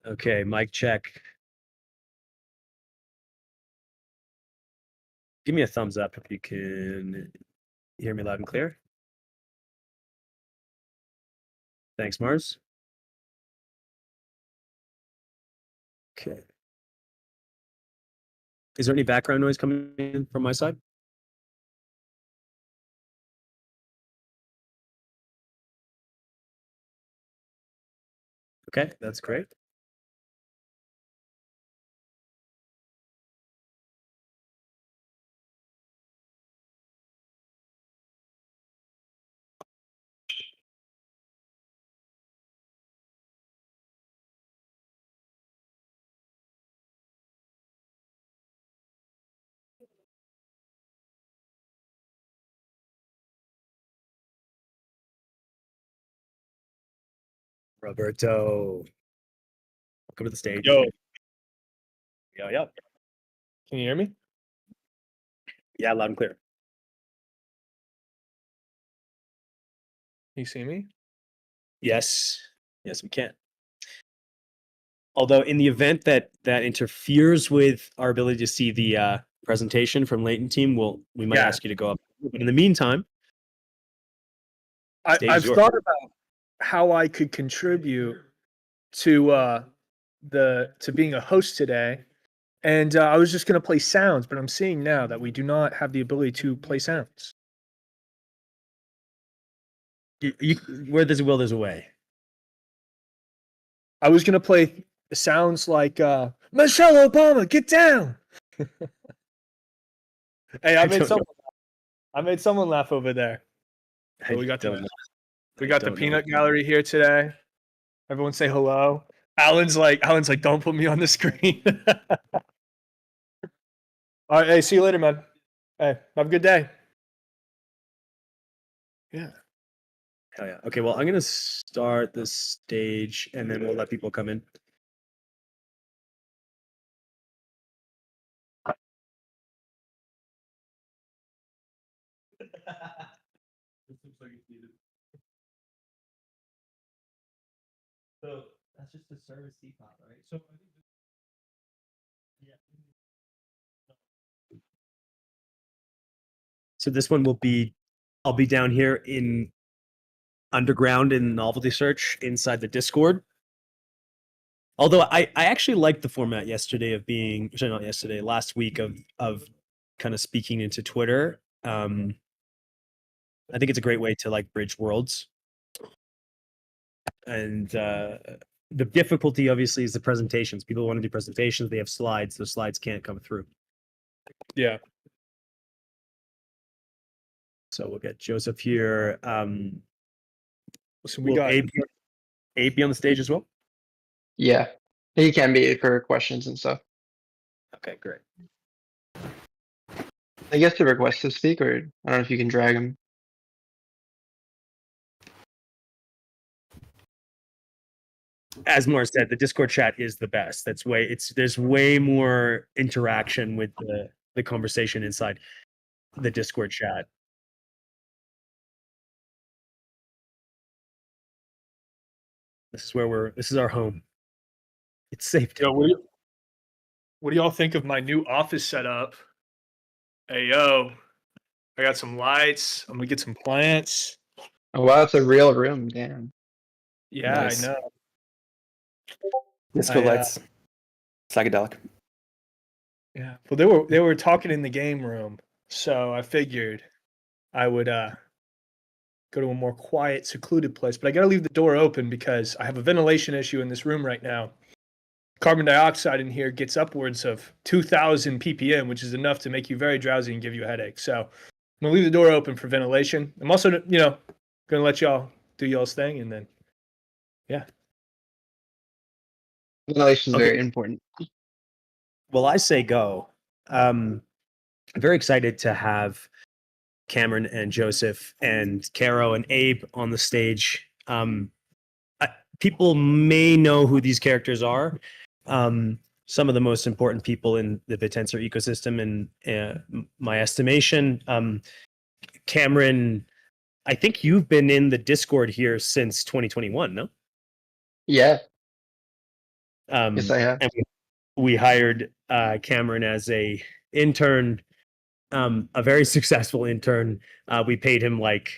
Okay, mic check. Give me a thumbs up if you can hear me loud and clear. Thanks, Mars. Okay. Is there any background noise coming in from my side? Okay, that's great. Roberto, welcome to the stage. Yo, Yeah. can you hear me? Yeah, loud and clear. You see me? Yes, we can. Although in the event that interferes with our ability to see the presentation from Leighton team, we might ask you to go up. But in the meantime, I've thought about how I could contribute to being a host today, and I was just going to play sounds, but I'm seeing now that we do not have the ability to play sounds. Where there's a will, there's a way. I was going to play sounds like Michelle Obama, get down. Hey, I made someone laugh over there. So we got the peanut gallery here today. Everyone say hello. Alan's like, don't put me on the screen. All right, hey, see you later, man. Hey, have a good day. Yeah. Hell yeah. Okay, well, I'm gonna start the stage and then we'll let people come in. This looks like it's needed. So that's just a service teapot, right? So I think So this one I'll be down here in underground in Novelty Search inside the Discord. Although I actually liked the format last week of kind of speaking into Twitter. I think it's a great way to like bridge worlds. And the difficulty obviously is the presentations. People want to do presentations, they have slides, those slides can't come through. Yeah. So we'll get Joseph here. So we got Abe be on the stage as well? Yeah, he can be for questions and stuff. Okay, great. I guess to request to speak, or I don't know if you can drag him. As Morris said, the Discord chat is the best. There's way more interaction with the conversation inside the Discord chat. This is our home. It's safe. Yo, what do y'all think of my new office setup? Hey, yo, I got some lights. I'm gonna get some plants. Oh wow, it's a real room, damn. Yeah, Nice. I know. Disco lights, psychedelic. Yeah, well, they were talking in the game room, so I figured I would go to a more quiet, secluded place. But I got to leave the door open because I have a ventilation issue in this room right now. Carbon dioxide in here gets upwards of 2,000 ppm, which is enough to make you very drowsy and give you a headache. So I'm gonna leave the door open for ventilation. I'm also, gonna let y'all do y'all's thing, and then, yeah. Ventilation is Okay. very important. Well, I say go. I'm very excited to have Cameron and Joseph and Caro and Abe on the stage. People may know who these characters are. Some of the most important people in the Vitensor ecosystem, in my estimation. Cameron, I think you've been in the Discord here since 2021, no? Yeah. Yes, I have. And we hired Cameron as a intern, a very successful intern. We paid him like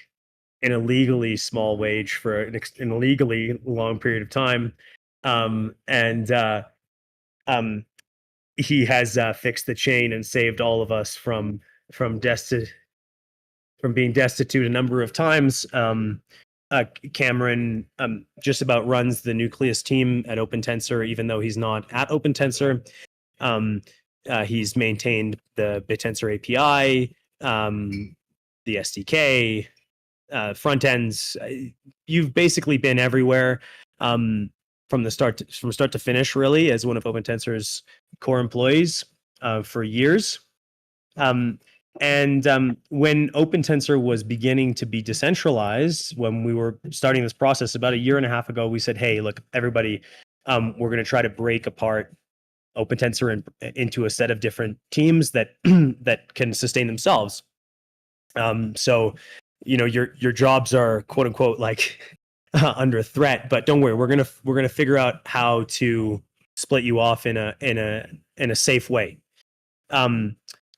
an illegally small wage for an illegally long period of time, and he has fixed the chain and saved all of us from being destitute a number of times. Cameron just about runs the Nucleus team at OpenTensor, even though he's not at OpenTensor. He's maintained the BitTensor API, the SDK, front ends. You've basically been everywhere from start to finish, really, as one of OpenTensor's core employees for years. And when OpenTensor was beginning to be decentralized, when we were starting this process about a year and a half ago, we said, "Hey, look, everybody, we're going to try to break apart OpenTensor into a set of different teams that that can sustain themselves." So, your jobs are quote unquote like under threat, but don't worry, we're gonna figure out how to split you off in a safe way.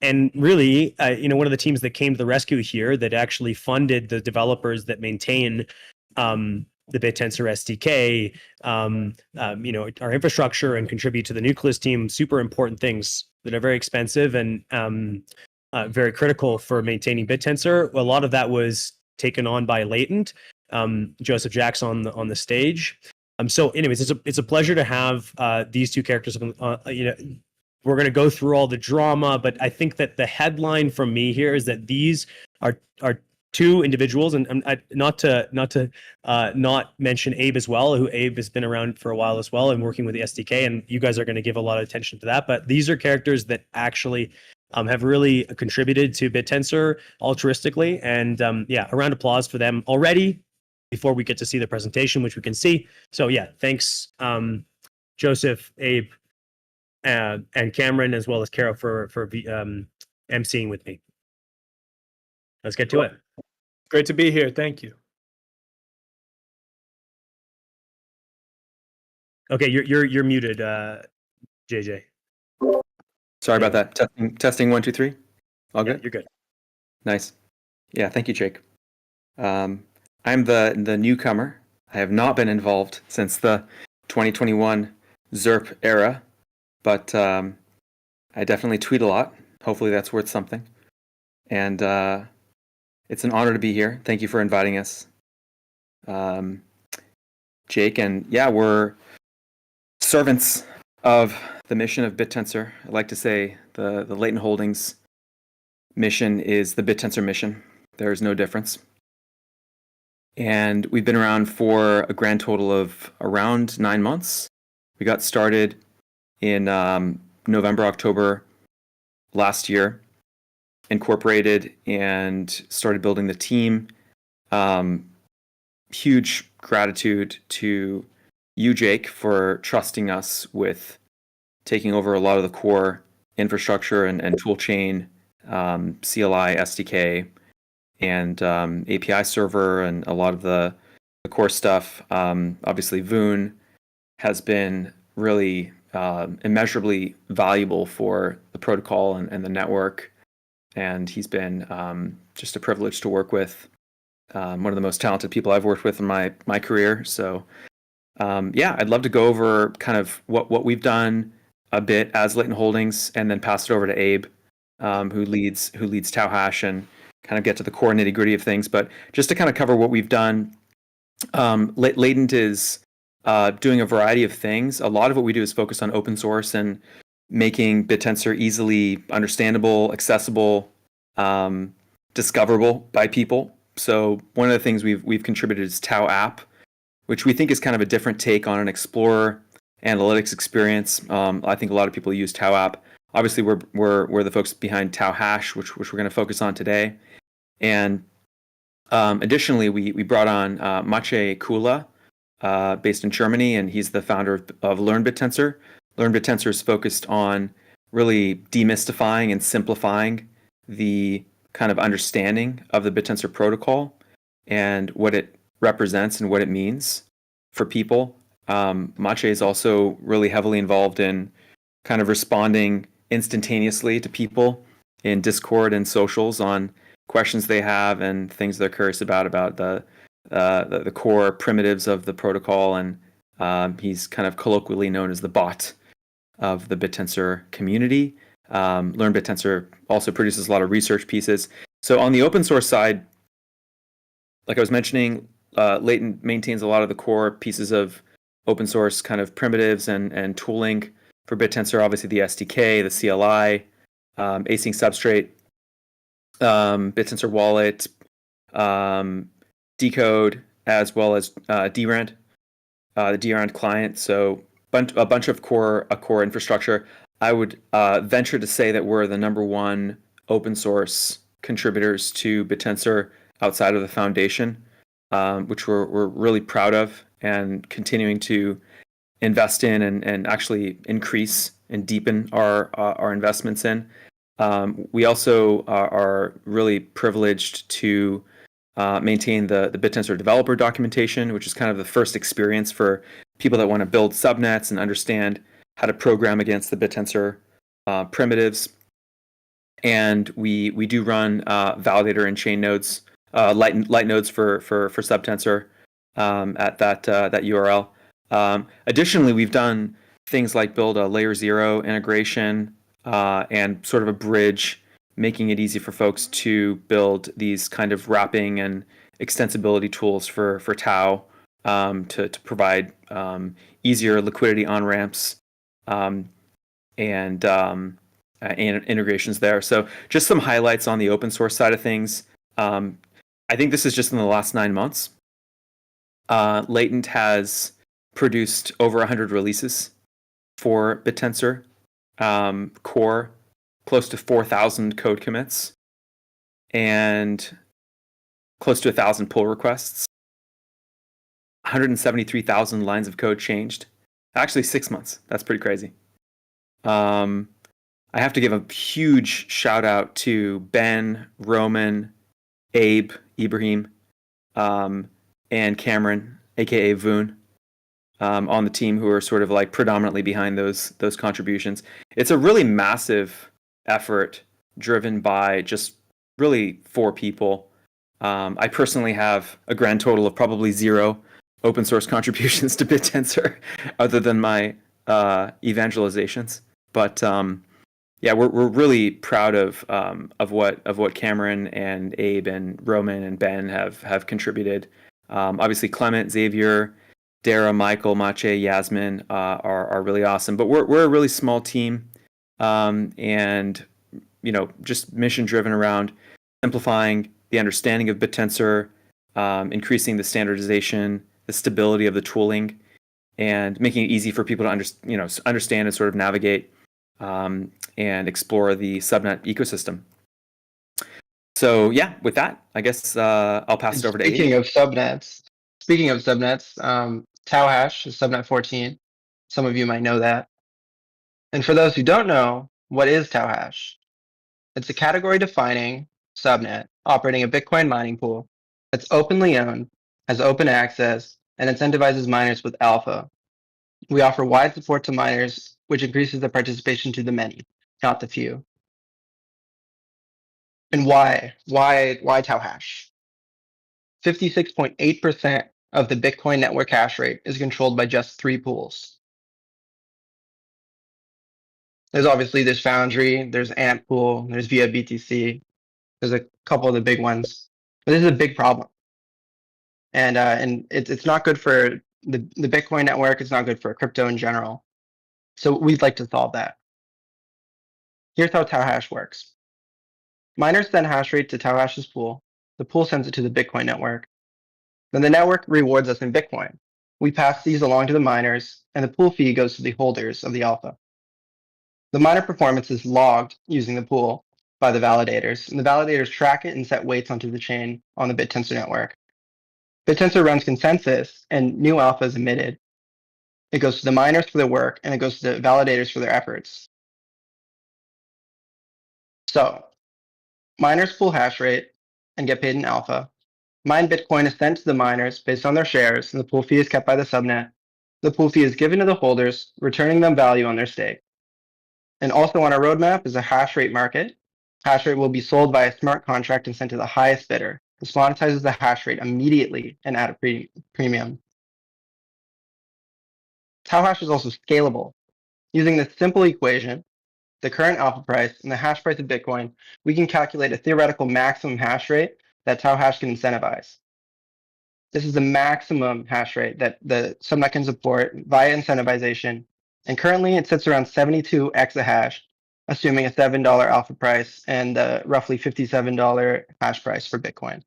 And really, one of the teams that came to the rescue here that actually funded the developers that maintain the BitTensor SDK, our infrastructure and contribute to the Nucleus team, super important things that are very expensive and very critical for maintaining BitTensor. A lot of that was taken on by Latent, Joseph Jackson on the stage. So anyways, it's a pleasure to have these two characters. We're going to go through all the drama, but I think that the headline from me here is that these are two individuals, and not to not mention Abe as well, who Abe has been around for a while as well and working with the SDK, and you guys are going to give a lot of attention to that. But these are characters that actually have really contributed to BitTensor altruistically, and a round of applause for them already before we get to see the presentation, which we can see. So yeah, thanks, Joseph, Abe, and Cameron, as well as Carol for emceeing with me. Let's get to it. Great to be here. Thank you. Okay, you're muted, JJ. Sorry about that. Testing 1, 2, 3. All good? You're good. Nice. Yeah, thank you, Jake. I'm the newcomer. I have not been involved since the 2021 ZERP era, but I definitely tweet a lot. Hopefully that's worth something. And it's an honor to be here. Thank you for inviting us, Jake. And yeah, we're servants of the mission of BitTensor. I like to say the Latent Holdings mission is the BitTensor mission. There is no difference. And we've been around for a grand total of around 9 months. We got started in November, October last year, incorporated and started building the team. Huge gratitude to you, Jake, for trusting us with taking over a lot of the core infrastructure and toolchain, CLI, SDK, and API server, and a lot of the core stuff. Obviously, Voon has been really immeasurably valuable for the protocol and the network, and he's been just a privilege to work with. One of the most talented people I've worked with in my career. So I'd love to go over kind of what we've done a bit as Latent Holdings, and then pass it over to Abe, who leads TauHash, and kind of get to the core nitty gritty of things. But just to kind of cover what we've done, Latent is doing a variety of things. A lot of what we do is focus on open source and making BitTensor easily understandable, accessible, discoverable by people. So one of the things we've contributed is Tau app, which we think is kind of a different take on an Explorer analytics experience. I think a lot of people use Tau app. Obviously, we're the folks behind TauHash, which we're going to focus on today. And additionally, we brought on Maciej Kula, based in Germany, and he's the founder of Learn BitTensor. Learn BitTensor is focused on really demystifying and simplifying the kind of understanding of the BitTensor protocol and what it represents and what it means for people Mache is also really heavily involved in kind of responding instantaneously to people in Discord and socials on questions they have and things they're curious about the core primitives of the protocol. And he's kind of colloquially known as the bot of the BitTensor community. Learn BitTensor also produces a lot of research pieces. So on the open source side, like I was mentioning, Latent maintains a lot of the core pieces of open source kind of primitives and tooling for BitTensor. Obviously, the SDK, the CLI, async substrate, BitTensor wallet, decode, as well as DRAND, the DRAND client. So a bunch of core infrastructure. I would venture to say that we're the number one open source contributors to BitTensor outside of the foundation, which we're really proud of and continuing to invest in and actually increase and deepen our investments in. We also are really privileged to maintain the BitTensor developer documentation, which is kind of the first experience for people that want to build subnets and understand how to program against the BitTensor primitives. And we do run validator and chain nodes, light nodes for subtensor at that URL. Additionally, we've done things like build a layer 0 integration and sort of a bridge, making it easy for folks to build these kind of wrapping and extensibility tools for Tau to provide easier liquidity on ramps and integrations there. So just some highlights on the open source side of things. I think this is just in the last 9 months. Latent has produced over 100 releases for BitTensor core, close to 4,000 code commits, and close to 1,000 pull requests, 173,000 lines of code changed. Actually, 6 months. That's pretty crazy. I have to give a huge shout out to Ben, Roman, Abe, Ibrahim, and Cameron, aka Voon, on the team, who are sort of like predominantly behind those contributions. It's a really massive effort driven by just really 4 people. I personally have a grand total of probably 0 open source contributions to BitTensor, other than my evangelizations. But yeah, we're really proud of what Cameron and Abe and Roman and Ben have contributed. Obviously, Clement, Xavier, Dara, Michael, Mache, Yasmin are really awesome. But we're a really small team, and just mission driven around simplifying the understanding of BitTensor, increasing the standardization, the stability of the tooling, and making it easy for people to understand and sort of navigate and explore the subnet ecosystem. So yeah, with that, I guess I'll pass it over to Abe. Speaking of subnets, Tau hash is subnet 14. Some of you might know that. And for those who don't know, what is Tau hash? It's a category defining subnet operating a Bitcoin mining pool that's openly owned, has open access, and incentivizes miners with alpha. We offer wide support to miners, which increases the participation to the many, not the few. And why? Why Tau hash? 56.8% of the Bitcoin network hash rate is controlled by just 3 pools. There's Foundry, there's Ant Pool, there's Via BTC. There's a couple of the big ones. But this is a big problem. And it's not good for the Bitcoin network. It's not good for crypto in general. So we'd like to solve that. Here's how Tau hash works. Miners send hash rate to Tau hash's pool. The pool sends it to the Bitcoin network. Then the network rewards us in Bitcoin. We pass these along to the miners, and the pool fee goes to the holders of the alpha. The miner performance is logged using the pool by the validators, and the validators track it and set weights onto the chain on the BitTensor network. BitTensor runs consensus, and new alpha is emitted. It goes to the miners for their work, and it goes to the validators for their efforts. So, miners pool hash rate and get paid in alpha. Mined Bitcoin is sent to the miners based on their shares, and the pool fee is kept by the subnet. the pool fee is given to the holders, returning them value on their stake. And also on our roadmap is a hash rate market. Hash rate will be sold by a smart contract and sent to the highest bidder. This monetizes the hash rate immediately and at a premium. Tau hash is also scalable. Using this simple equation, the current alpha price and the hash price of Bitcoin, we can calculate a theoretical maximum hash rate that Tau hash can incentivize. This is the maximum hash rate that the subnet can support via incentivization. And currently it sits around 72 exahash, assuming a $7 alpha price and roughly $57 hash price for Bitcoin.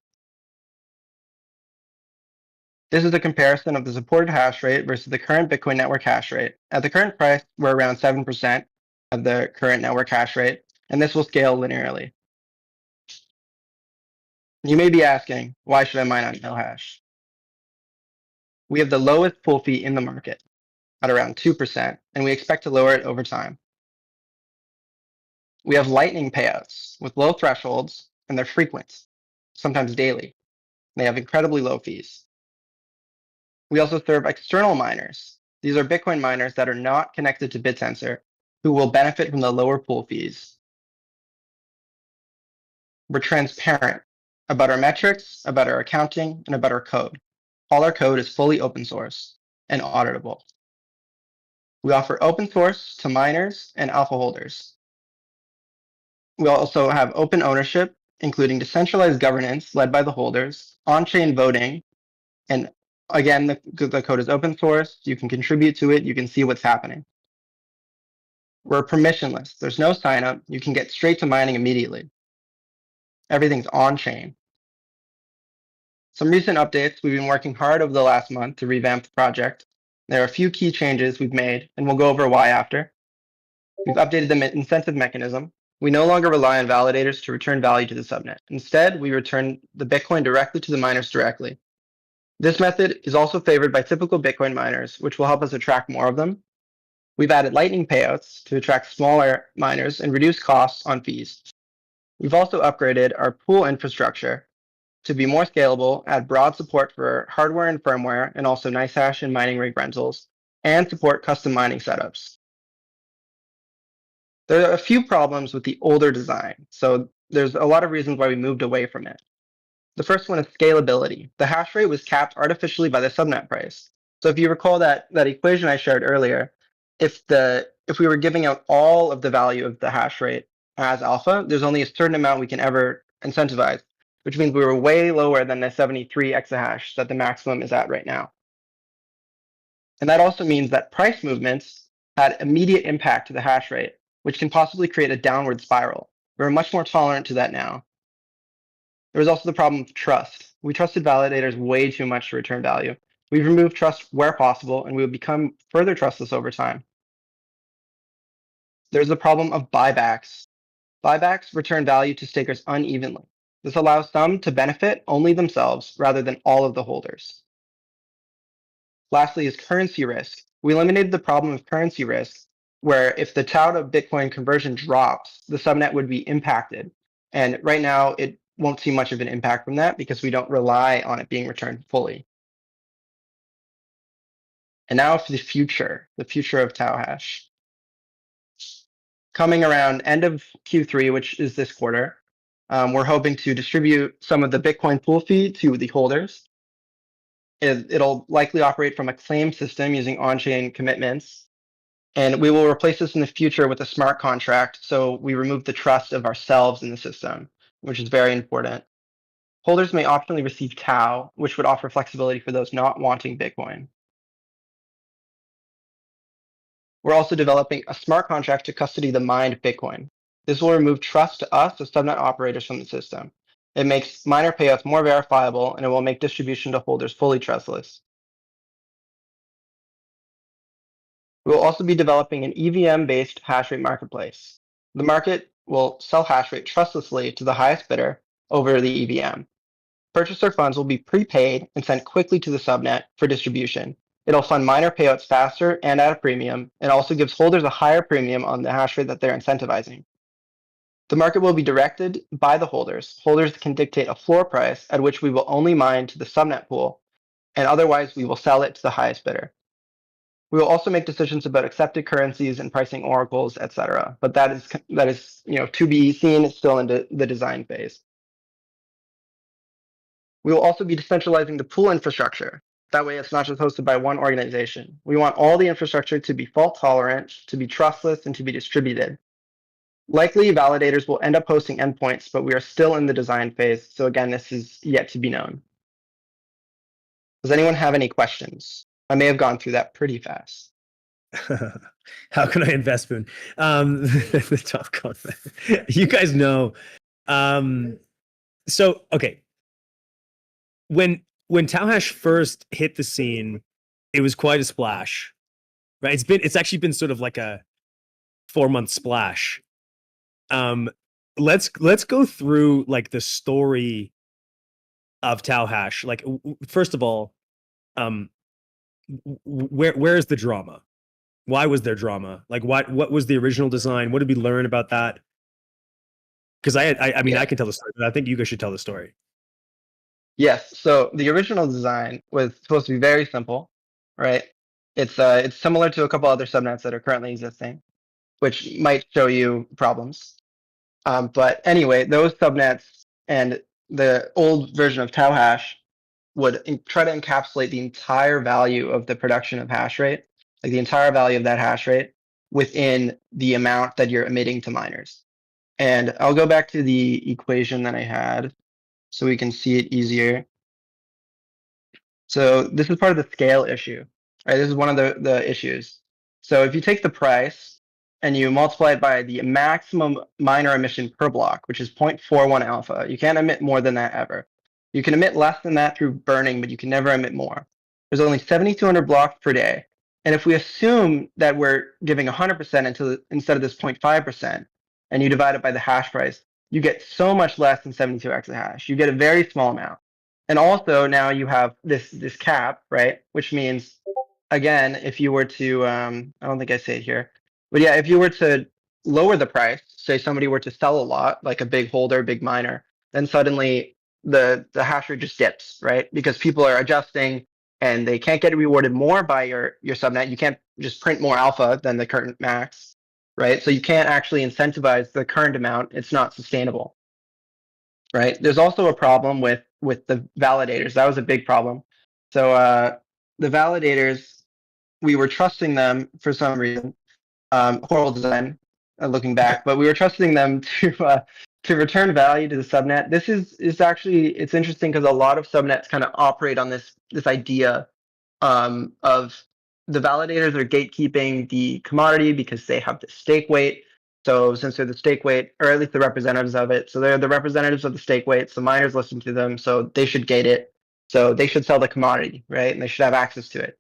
This is a comparison of the supported hash rate versus the current Bitcoin network hash rate. At the current price, we're around 7% of the current network hash rate, and this will scale linearly. You may be asking, why should I mine on no hash? We have the lowest pool fee in the market at around 2%, and we expect to lower it over time. We have lightning payouts with low thresholds, and they're frequent, sometimes daily. They have incredibly low fees. We also serve external miners. These are Bitcoin miners that are not connected to BitTensor, who will benefit from the lower pool fees. We're transparent about our metrics, about our accounting, and about our code. All our code is fully open source and auditable. We offer open source to miners and alpha holders. We also have open ownership, including decentralized governance led by the holders, on-chain voting, and again, the code is open source. You can contribute to it. You can see what's happening. We're permissionless. There's no sign up. You can get straight to mining immediately. Everything's on-chain. Some recent updates. We've been working hard over the last month to revamp the project. There are a few key changes we've made, and we'll go over why after. We've updated the incentive mechanism. We no longer rely on validators to return value to the subnet. Instead, we return the Bitcoin directly to the miners directly. This method is also favored by typical Bitcoin miners, which will help us attract more of them. We've added lightning payouts to attract smaller miners and reduce costs on fees. We've also upgraded our pool infrastructure to be more scalable, add broad support for hardware and firmware, and also NiceHash and mining rig rentals, and support custom mining setups. There are a few problems with the older design, so there's a lot of reasons why we moved away from it. The first one is scalability. The hash rate was capped artificially by the subnet price. So if you recall that equation I shared earlier, if we were giving out all of the value of the hash rate as alpha, there's only a certain amount we can ever incentivize, which means we were way lower than the 73 exahash that the maximum is at right now. And that also means that price movements had immediate impact to the hash rate, which can possibly create a downward spiral. We're much more tolerant to that now. There was also the problem of trust. We trusted validators way too much to return value. We've removed trust where possible, and we will become further trustless over time. There's the problem of buybacks. Buybacks return value to stakers unevenly. This allows some to benefit only themselves rather than all of the holders. Lastly is currency risk. We eliminated the problem of currency risk, where if the Tau to Bitcoin conversion drops, the subnet would be impacted. And right now, it won't see much of an impact from that because we don't rely on it being returned fully. And now for the future of Tau hash. Coming around end of Q3, which is this quarter, we're hoping to distribute some of the Bitcoin pool fee to the holders. It'll likely operate from a claim system using on-chain commitments. And we will replace this in the future with a smart contract, so we remove the trust of ourselves in the system, which is very important. Holders may optionally receive Tau, which would offer flexibility for those not wanting Bitcoin. We're also developing a smart contract to custody the mined Bitcoin. This will remove trust to us as subnet operators from the system. It makes miner payouts more verifiable, and it will make distribution to holders fully trustless. We will also be developing an EVM-based hash rate marketplace. The market will sell hash rate trustlessly to the highest bidder over the EVM. Purchaser funds will be prepaid and sent quickly to the subnet for distribution. It'll fund miner payouts faster and at a premium, and also gives holders a higher premium on the hash rate that they're incentivizing. The market will be directed by the holders. Holders can dictate a floor price at which we will only mine to the subnet pool, and otherwise we will sell it to the highest bidder. We will also make decisions about accepted currencies and pricing oracles, etc. But that is to be seen. It's still in the design phase. We will also be decentralizing the pool infrastructure. That way it's not just hosted by one organization. We want all the infrastructure to be fault tolerant, to be trustless, and to be distributed. Likely, validators will end up hosting endpoints, but we are still in the design phase. So again, this is yet to be known. Does anyone have any questions? I may have gone through that pretty fast. How can I invest, Boone? The top comment. You guys know. So okay. When Tauhash first hit the scene, it was quite a splash, right? It's actually been sort of like a 4-month splash. Let's go through like the story of Tauhash. Like, first of all, where is the drama? Why was there drama? Like, what was the original design? What did we learn about that? Because I mean, I can tell the story, but I think you guys should tell the story. Yes. So the original design was supposed to be very simple, right? It's similar to a couple other subnets that are currently existing, which might show you problems. But anyway, those subnets and the old version of Tauhash would try to encapsulate the entire value of the production of hash rate, like the entire value of that hash rate within the amount that you're emitting to miners. And I'll go back to the equation that I had so we can see it easier. So this is part of the scale issue, right? This is one of the issues. So if you take the price and you multiply it by the maximum miner emission per block, which is 0.41 alpha, you can't emit more than that ever. You can emit less than that through burning, but you can never emit more. There's only 7,200 blocks per day. And if we assume that we're giving 100% instead of this 0.5%, and you divide it by the hash price, you get so much less than 72 exahash. You get a very small amount. And also now you have this cap, right? Which means, again, if you were to, I don't think I say it here, but yeah, if you were to lower the price, say somebody were to sell a lot, like a big holder, big miner, then suddenly the hash rate just dips, right? Because people are adjusting and they can't get rewarded more by your subnet. You can't just print more alpha than the current max, right? So you can't actually incentivize the current amount. It's not sustainable, right? There's also a problem with the validators. That was a big problem. So the validators, we were trusting them for some reason. Horrible design, looking back, but we were trusting them to return value to the subnet. This is actually, it's interesting because a lot of subnets kind of operate on this idea of the validators are gatekeeping the commodity because they have the stake weight. So since they're the stake weight, or at least the representatives of it, so they're the representatives of the stake weight, so miners listen to them, so they should gate it. So they should sell the commodity, right? And they should have access to it.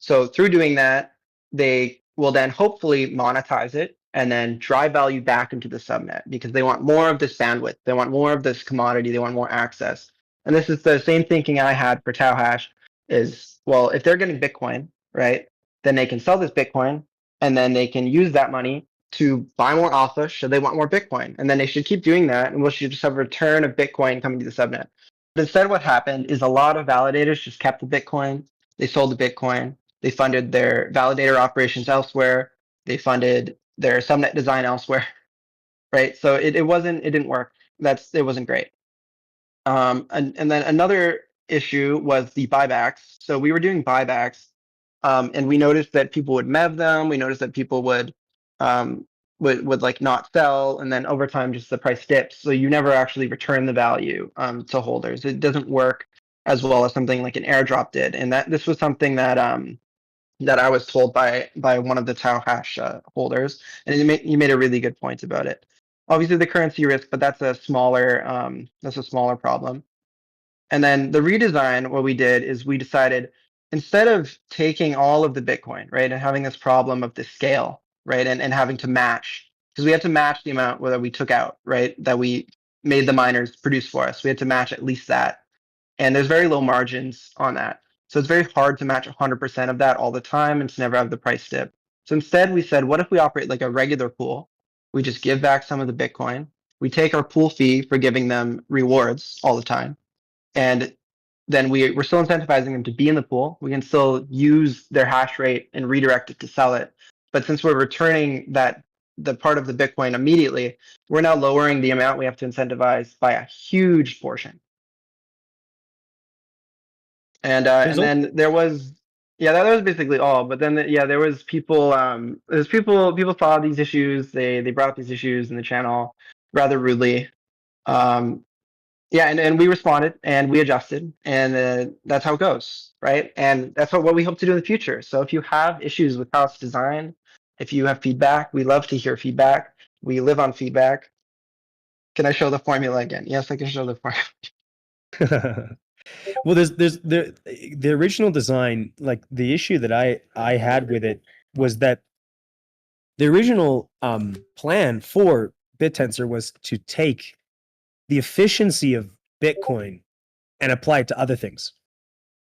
So through doing that, they will then hopefully monetize it and then drive value back into the subnet because they want more of this bandwidth. They want more of this commodity. They want more access. And this is the same thinking I had for Tauhash is, well, if they're getting Bitcoin, right, then they can sell this Bitcoin and then they can use that money to buy more alpha should they want more Bitcoin. And then they should keep doing that and we should just have a return of Bitcoin coming to the subnet. But instead what happened is a lot of validators just kept the Bitcoin. They sold the Bitcoin. They funded their validator operations elsewhere. They funded their subnet design elsewhere, right? So it didn't work. It wasn't great. And then another issue was the buybacks. So we were doing buybacks, and we noticed that people would MEV them. We noticed that people would like not sell, and then over time just the price dips. So you never actually return the value to holders. It doesn't work as well as something like an airdrop did. And this was something that I was told by one of the Tauhash holders, and he made a really good point about it. Obviously, the currency risk, but that's a smaller problem. And then the redesign, what we did is we decided instead of taking all of the Bitcoin, right, and having this problem of the scale, right, and having to match, because we had to match the amount that we took out, right, that we made the miners produce for us. We had to match at least that, and there's very low margins on that. So it's very hard to match 100% of that all the time and to never have the price dip. So instead we said, what if we operate like a regular pool? We just give back some of the Bitcoin. We take our pool fee for giving them rewards all the time. And then we're still incentivizing them to be in the pool. We can still use their hash rate and redirect it to sell it. But since we're returning the part of the Bitcoin immediately, we're now lowering the amount we have to incentivize by a huge portion. And then there was, yeah, that was basically all. But then there was people, people saw these issues. They brought up these issues in the channel rather rudely. And we responded and we adjusted, and that's how it goes, right? And that's what we hope to do in the future. So if you have issues with how it's designed, if you have feedback, we love to hear feedback. We live on feedback. Can I show the formula again? Yes, I can show the formula. Well, there's the original design, like the issue that I had with it was that the original plan for BitTensor was to take the efficiency of Bitcoin and apply it to other things.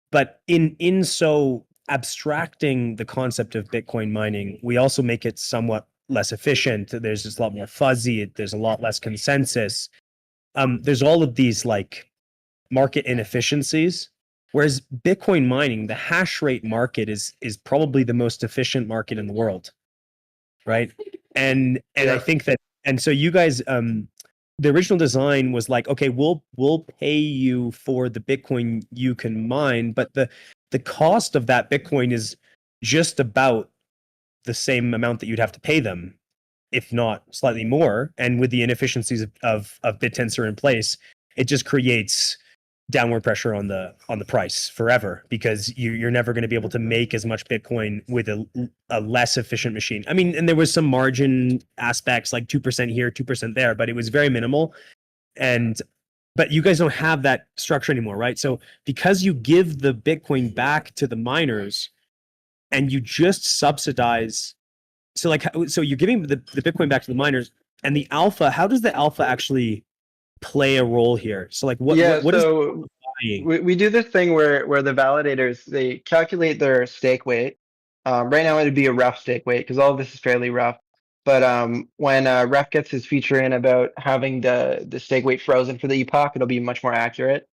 But in so abstracting the concept of Bitcoin mining, we also make it somewhat less efficient. There's just a lot more fuzzy. There's a lot less consensus. There's all of these like market inefficiencies. Whereas Bitcoin mining, the hash rate market is probably the most efficient market in the world, right? And I think that, and so you guys, the original design was like, okay, we'll pay you for the Bitcoin you can mine, but the cost of that Bitcoin is just about the same amount that you'd have to pay them, if not slightly more. And with the inefficiencies of BitTensor in place, it just creates downward pressure on the price forever, because you're never going to be able to make as much Bitcoin with a less efficient machine. I mean, and there was some margin aspects like 2% here, 2% there, but it was very minimal. But you guys don't have that structure anymore, right? So because you give the Bitcoin back to the miners and you just subsidize, so you're giving the Bitcoin back to the miners, and the alpha, how does the alpha actually play a role here? So like what so we do this thing where the validators, they calculate their stake weight. Right now it'd be a rough stake weight because all of this is fairly rough. But when Ref gets his feature in about having the stake weight frozen for the epoch, it'll be much more accurate.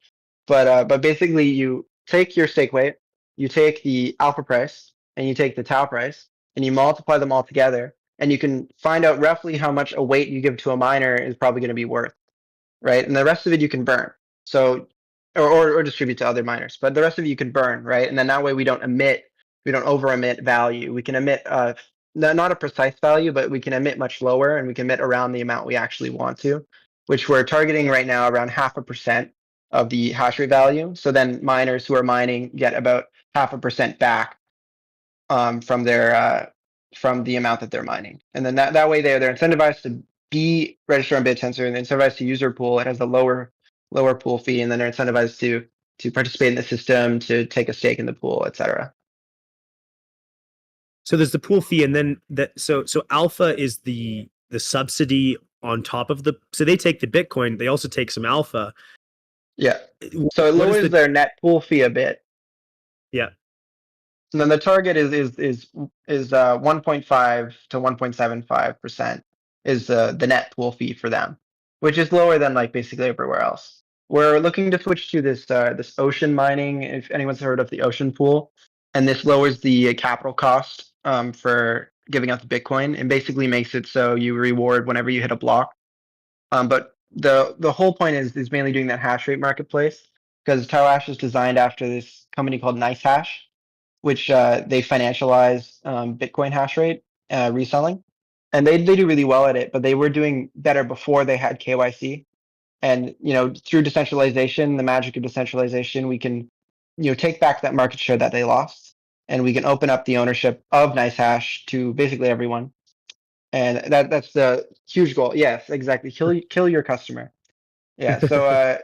But basically you take your stake weight, you take the alpha price, and you take the tau price, and you multiply them all together, and you can find out roughly how much a weight you give to a miner is probably going to be worth, right? And the rest of it you can burn. So or distribute to other miners, but the rest of it you can burn, right? And then that way we don't over emit value. We can emit not a precise value, but we can emit much lower, and we can emit around the amount we actually want to, which we're targeting right now around 0.5% of the hash rate value. So then miners who are mining get about 0.5% back from the amount that they're mining, and then that way they're incentivized to be registered on BitTensor, and they're incentivized to use their pool. It has a lower pool fee, and then they're incentivized to participate in the system, to take a stake in the pool, etc. So there's the pool fee, and then so alpha is the subsidy on top of so they take the Bitcoin, they also take some alpha. Yeah. So it lowers their net pool fee a bit. Yeah. And then the target is 1.5 to 1.75% is the net pool fee for them, which is lower than like basically everywhere else. We're looking to switch to this ocean mining, if anyone's heard of the ocean pool, and this lowers the capital cost for giving out the Bitcoin, and basically makes it so you reward whenever you hit a block. But the whole point is mainly doing that hash rate marketplace, because Tauash is designed after this company called NiceHash, which they financialize Bitcoin hash rate reselling, and they do really well at it. But they were doing better before they had KYC. And through decentralization, the magic of decentralization, we can take back that market share that they lost, and we can open up the ownership of NiceHash to basically everyone. And that's the huge goal. Yes, exactly. Kill your customer. Yeah. So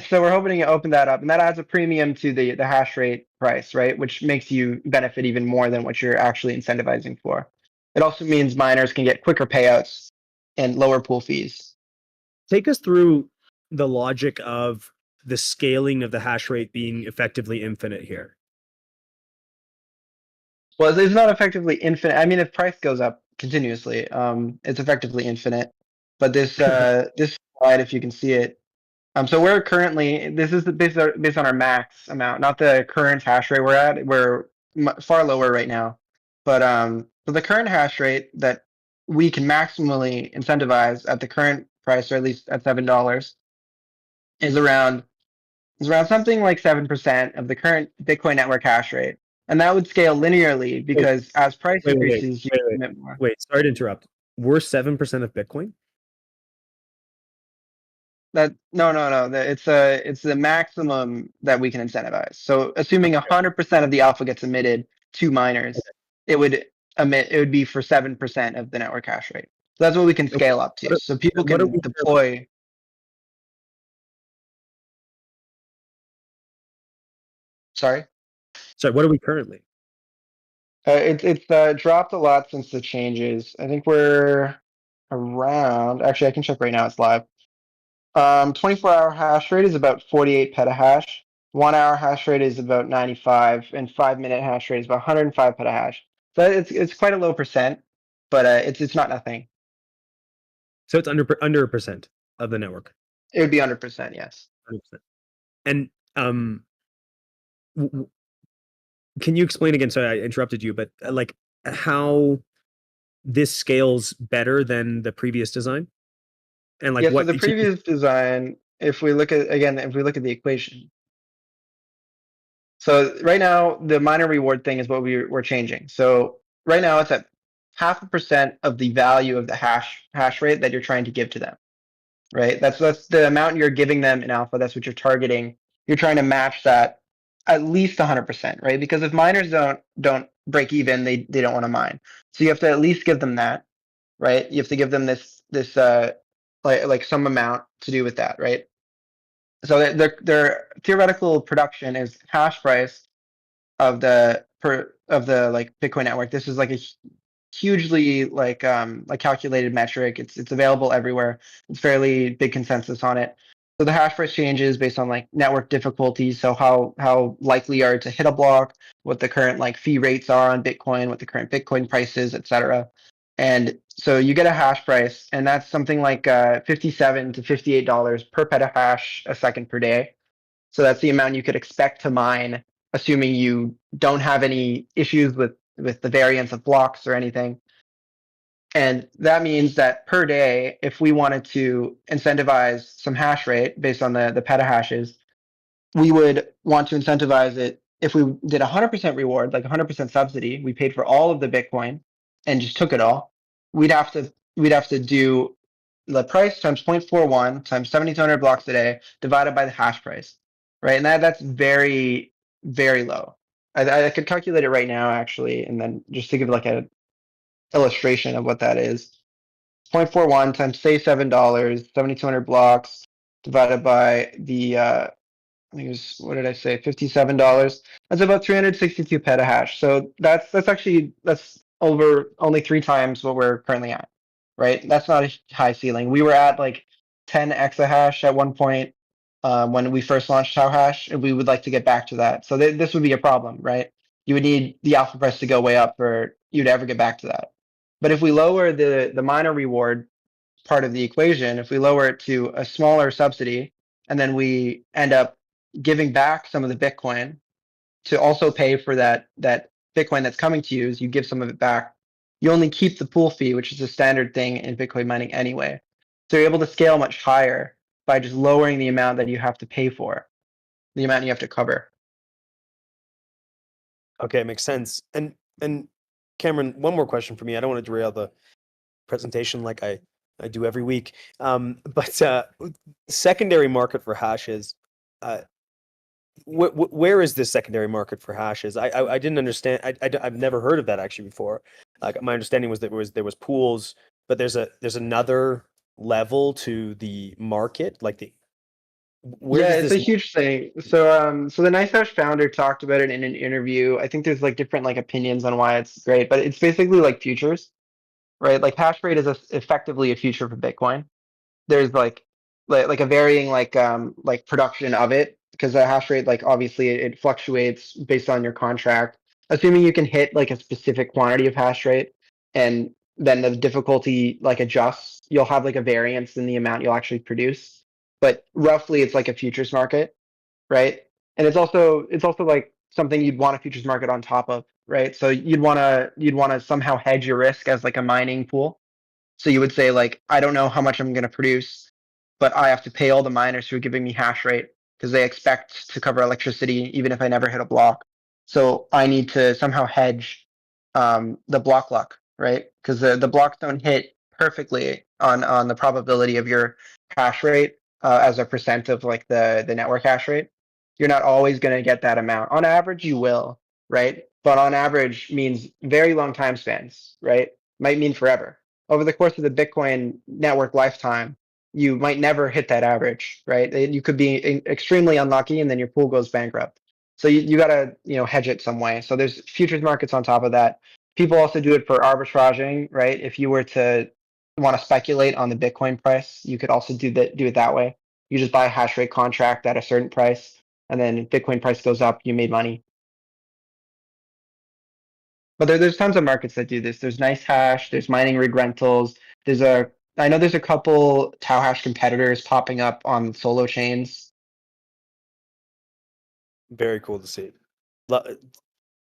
so we're hoping to open that up, and that adds a premium to the hash rate price, right? Which makes you benefit even more than what you're actually incentivizing for. It also means miners can get quicker payouts and lower pool fees. Take us through the logic of the scaling of the hash rate being effectively infinite here. Well, it's not effectively infinite. I mean, if price goes up continuously, it's effectively infinite. But this this slide, if you can see it, So we're currently, this is based on our max amount, not the current hash rate we're at. We're far lower right now. But so the current hash rate that we can maximally incentivize at the current price, or at least at $7, is around something like 7% of the current Bitcoin network hash rate. And that would scale linearly because as price wait, increases, you wait. commit more. Wait, sorry to interrupt. We're 7% of Bitcoin? No. It's the maximum that we can incentivize. So assuming 100% of the alpha gets emitted to miners, it would be for 7% of the network hash rate. So that's what we can scale up to. So people what are can we- deploy. Sorry. Sorry, what are we currently? It's dropped a lot since the changes. I think we're around. Actually, I can check right now. It's live. 24-hour hash rate is about 48 petahash. 1 hour hash rate is about 95, and 5-minute hash rate is about 105 petahash. So it's quite a low percent, but it's not nothing. So it's under a percent of the network. It would be 100%, yes. 100%. And can you explain again? Sorry, I interrupted you, but like how this scales better than the previous design? And like Yeah, what so the previous design, if we look at the equation. So right now, the miner reward thing is what we're changing. So right now it's at 0.5% of the value of the hash rate that you're trying to give to them, right? That's the amount you're giving them in alpha. That's what you're targeting. You're trying to match that at least 100%, right? Because if miners don't break even, they don't want to mine. So you have to at least give them that, right? You have to give them this like some amount to do with that, right? So their theoretical production is hash price of the like Bitcoin network. This is like a hugely like calculated metric. It's available everywhere. It's fairly big consensus on it. So the hash price changes based on like network difficulty. So how likely are to hit a block, what the current like fee rates are on Bitcoin, what the current Bitcoin price is, etc. And so you get a hash price, and that's something like $57 to $58 per petahash a second per day. So that's the amount you could expect to mine, assuming you don't have any issues with the variance of blocks or anything. And that means that per day, if we wanted to incentivize some hash rate based on the petahashes, we would want to incentivize it. If we did 100% reward, like 100% subsidy, we paid for all of the Bitcoin and just took it all, we'd have to do the price times 0.41 times 7,200 blocks a day divided by the hash price, right? And that's very, very low. I could calculate it right now, actually, and then just to give like a illustration of what that is. 0.41 times say $7, 7,200 blocks divided by the I think it was, what did I say, $57. That's about 362 petahash. So that's over only 3 times what we're currently at, right? That's not a high ceiling. We were at like 10 exahash at one point when we first launched Hash, and we would like to get back to that. So this would be a problem, right? You would need the alpha price to go way up for you to ever get back to that. But if we lower the miner reward part of the equation, if we lower it to a smaller subsidy, and then we end up giving back some of the Bitcoin to also pay for that Bitcoin that's coming to you, as you give some of it back, you only keep the pool fee, which is a standard thing in Bitcoin mining anyway. So you're able to scale much higher by just lowering the amount that you have to pay for, the amount you have to cover. Okay, makes sense. And Cameron, one more question for me. I don't want to derail the presentation like I do every week. But secondary market for hashes. Where is this secondary market for hashes? I didn't understand. I've never heard of that actually before. Like my understanding was that there was pools, but there's another level to the market. Like It's a huge thing. So the NiceHash founder talked about it in an interview. I think there's like different like opinions on why it's great, but it's basically like futures, right? Like hash rate is effectively a future for Bitcoin. There's like a varying like production of it, because the hash rate, like obviously it fluctuates based on your contract. Assuming you can hit like a specific quantity of hash rate, and then the difficulty like adjusts, you'll have like a variance in the amount you'll actually produce. but roughly it's like a futures market, right? And it's also like something you'd want a futures market on top of, right? So you'd wanna somehow hedge your risk as like a mining pool. So you would say like, I don't know how much I'm gonna produce, but I have to pay all the miners who are giving me hash rate because they expect to cover electricity even if I never hit a block. So I need to somehow hedge the block luck, right? Because the blocks don't hit perfectly on the probability of your hash rate as a percent of like the network hash rate. You're not always going to get that amount. On average, you will, right? But on average means very long time spans, right? Might mean forever. Over the course of the Bitcoin network lifetime, you might never hit that average, right? You could be extremely unlucky and then your pool goes bankrupt. So you gotta, hedge it some way. So there's futures markets on top of that. People also do it for arbitraging, right? If you were to want to speculate on the Bitcoin price, you could also do it that way. You just buy a hash rate contract at a certain price, and then if Bitcoin price goes up, you made money. But there's tons of markets that do this. There's Nice Hash, there's mining rig rentals. I know there's a couple Tau Hash competitors popping up on solo chains. Very cool to see.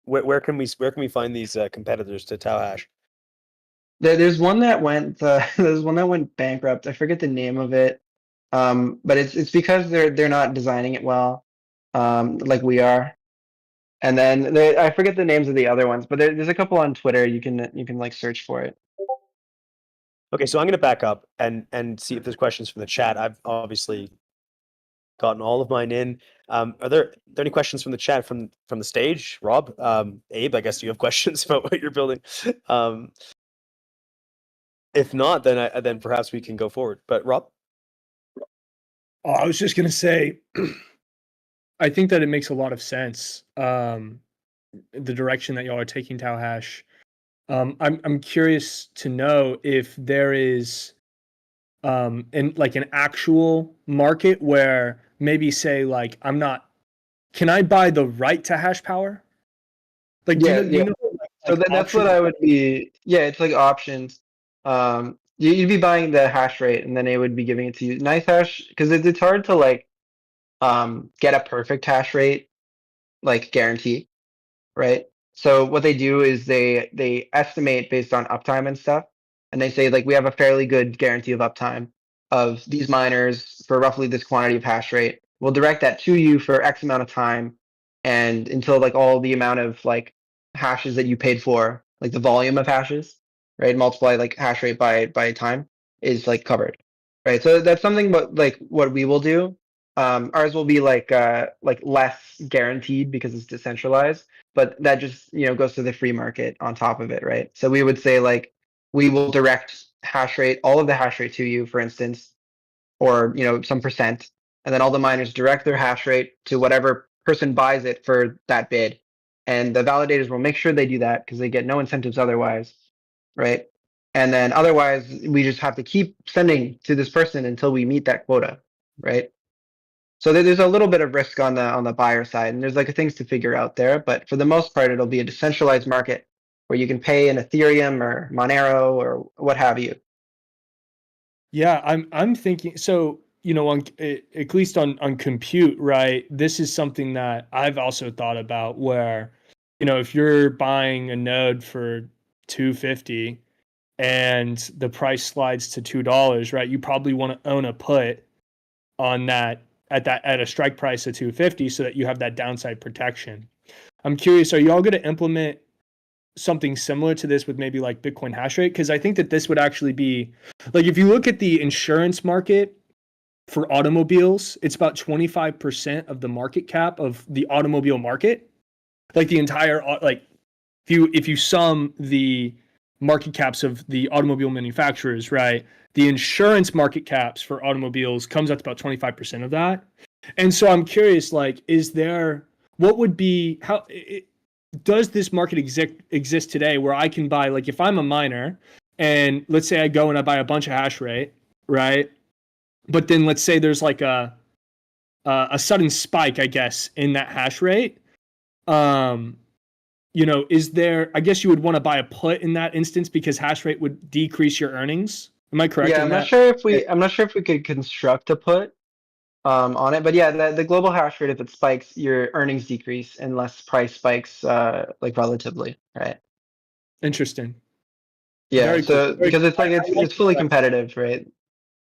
Where can we find these competitors to Tau Hash? There's one that went bankrupt. I forget the name of it. But it's because they're not designing it well, like we are. And then I forget the names of the other ones, but there's a couple on Twitter. You can like search for it. Okay, so I'm going to back up and see if there's questions from the chat. I've obviously gotten all of mine in. Are there any questions from the chat from the stage? Rob, Abe, I guess you have questions about what you're building. If not, then perhaps we can go forward. But Rob? Oh, I was just gonna say, I think that it makes a lot of sense. The direction that y'all are taking Tau Hash. I'm curious to know if there is an actual market where maybe say like can I buy the right to hash power? Like So that's what I would be. Yeah, it's like options. You'd be buying the hash rate, and then it would be giving it to you. Nice hash, because it's hard to like get a perfect hash rate like guarantee, right? So what they do is they estimate based on uptime and stuff, and they say like we have a fairly good guarantee of uptime of these miners for roughly this quantity of hash rate. We'll direct that to you for X amount of time, and until like all the amount of like hashes that you paid for, like the volume of hashes, right? Multiply like hash rate by time is like covered, right? So that's something what we will do. Ours will be like less guaranteed because it's decentralized, but that just goes to the free market on top of it, right? So we would say like we will direct hash rate, all of the hash rate to you, for instance, or some percent, and then all the miners direct their hash rate to whatever person buys it for that bid, and the validators will make sure they do that because they get no incentives otherwise, right? And then otherwise we just have to keep sending to this person until we meet that quota, right? So there's a little bit of risk on the buyer side, and there's like things to figure out there. But for the most part, it'll be a decentralized market where you can pay in Ethereum or Monero or what have you. Yeah, I'm thinking so. At least on compute, right? This is something that I've also thought about. Where, if you're buying a node for $250 and the price slides to $2, right? You probably want to own a put on that at a strike price of $250 so that you have that downside protection. I'm curious, are y'all going to implement something similar to this with maybe like Bitcoin hash rate? Because I think that this would actually be like, if you look at the insurance market for automobiles, it's about 25% of the market cap of the automobile market. Like the entire, like if you sum the market caps of the automobile manufacturers, right? The insurance market caps for automobiles comes out to about 25% of that. And so I'm curious, like, does this market exist today where I can buy, like, if I'm a miner and let's say I go and I buy a bunch of hash rate, right? But then let's say there's like a sudden spike, I guess, in that hash rate. Is there, I guess you would want to buy a put in that instance because hash rate would decrease your earnings. Am I correct? Yeah, I'm not sure if we could construct a put. on it. But yeah, the global hash rate, if it spikes, your earnings decrease unless price spikes like relatively, right? Interesting. Yeah, Very cool. so because it's like I like it's fully that. competitive, right?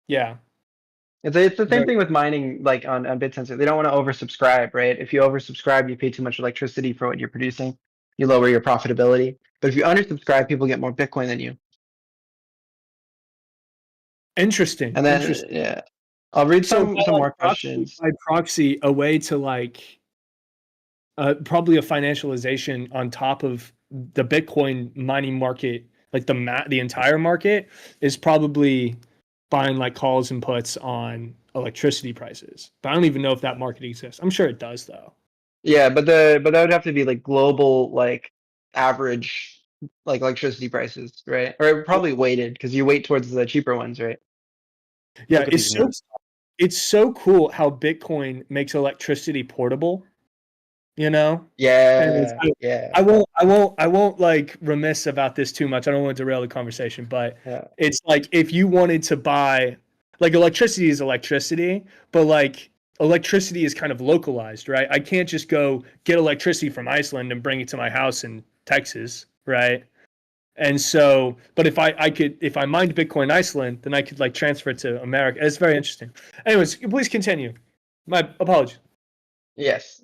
Yeah. It's the same Very- thing with mining, like on BitSensor. They don't want to oversubscribe, right? If you oversubscribe, you pay too much electricity for what you're producing. You lower your profitability. But if you undersubscribe, people get more Bitcoin than you. Interesting. And then Interesting. yeah, I'll read So some more questions. by proxy, a way to like probably a financialization on top of the Bitcoin mining market, like the entire market, is probably buying like calls and puts on electricity prices. But I don't even know if that market exists. I'm sure it does though. Yeah, but that would have to be like global, like average, like electricity prices, right? Or probably weighted because you weight towards the cheaper ones, right? Yeah, Look at these news. it's so cool how Bitcoin makes electricity portable, you know? And Yeah, yeah, I won't like remiss about this too much. I don't want to derail the conversation, but yeah. it's like if you wanted to buy like electricity is electricity, but like electricity is kind of localized, right? I can't just go get electricity from Iceland and bring it to my house in Texas, right? And so, but if I mined Bitcoin Iceland, then I could like transfer it to America. It's very interesting. Anyways, please continue. My apologies. Yes.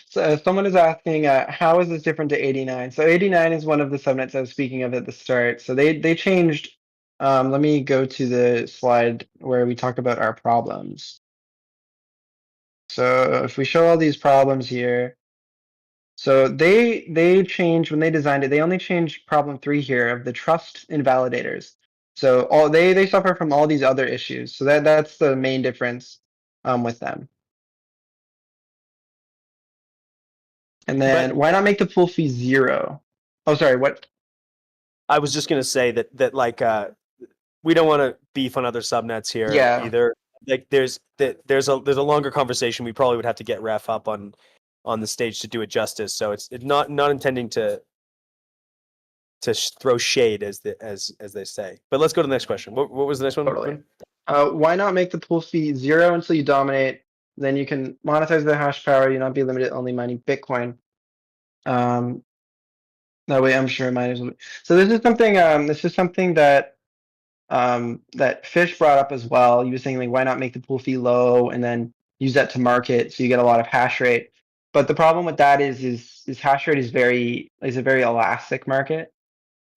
So someone is asking, how is this different to 89? So 89 is one of the subnets I was speaking of at the start. So they changed. Let me go to the slide where we talk about our problems. So if we show all these problems here, so they changed when they designed it. They only changed problem 3 here of the trust invalidators. So all they suffer from all these other issues. So that's the main difference with them. And then why not make the pool fee 0? Oh, sorry, what? I was just gonna say that like we don't want to beef on other subnets here Yeah. either. Like there's a longer conversation we probably would have to get Ref up on the stage to do it justice. So it's not intending to throw shade as they say. But let's go to the next question. What was the next one? Totally. Why not make the pool fee 0 until you dominate? Then you can monetize the hash power. You not be limited only mining Bitcoin. That way, I'm sure miners will. So this is something. This is something that that Fish brought up as well. He was saying like, why not make the pool fee low and then use that to market so you get a lot of hash rate. But the problem with that is hash rate is a very elastic market,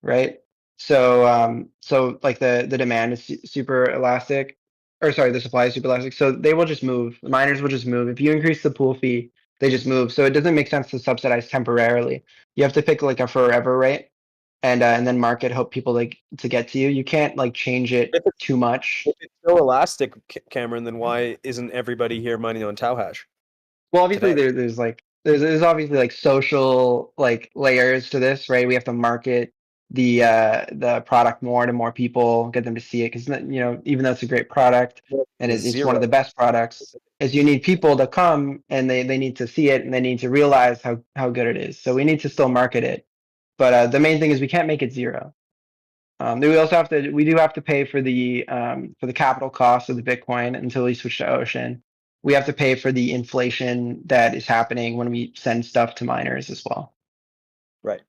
right? So like the demand is super elastic, or sorry, the supply is super elastic. So they will just move. The miners will just move. If you increase the pool fee, they just move. So it doesn't make sense to subsidize temporarily. You have to pick like a forever rate, and then market, hope people like to get to you. You can't like change it too much. If it's so elastic, Cameron, then why isn't everybody here mining on Tau Hash? Well, obviously Today. there's like there's obviously like social like layers to this, right? We have to market the product more to more people, get them to see it because even though it's a great product and it's one of the best products, is you need people to come and they need to see it and they need to realize how good it is. So we need to still market it, but the main thing is we can't make it 0. We do have to pay for the capital cost of the Bitcoin until we switch to Ocean. We have to pay for the inflation that is happening when we send stuff to miners as well. Right.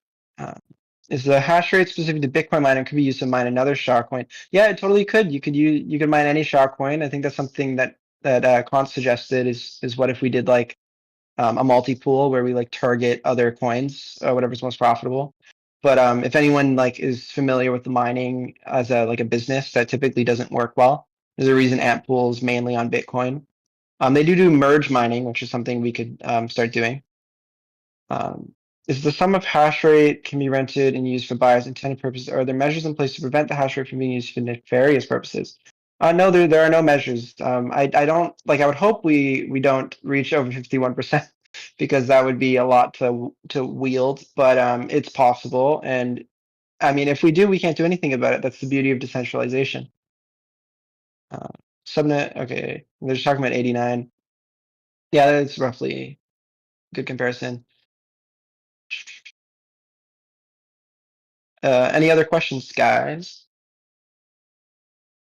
Is the hash rate specific to Bitcoin mining could be used to mine another shitcoin? Yeah, it totally could. You could mine any shitcoin. I think that's something that Quant suggested is what if we did like a multi-pool where we like target other coins, whatever's most profitable. But if anyone like is familiar with the mining as a like a business, that typically doesn't work well. There's a reason Ant Pool is mainly on Bitcoin. They do merge mining, which is something we could start doing. Is the sum of hash rate can be rented and used for buyers' intended purposes? Are there measures in place to prevent the hash rate from being used for nefarious purposes? No, there are no measures. I don't like. I would hope we don't reach over 51%. Because that would be a lot to wield, but it's possible. And I mean, if we do, we can't do anything about it. That's the beauty of decentralization. Subnet, okay, they're just talking about 89. Yeah, that's roughly a good comparison. Any other questions, guys?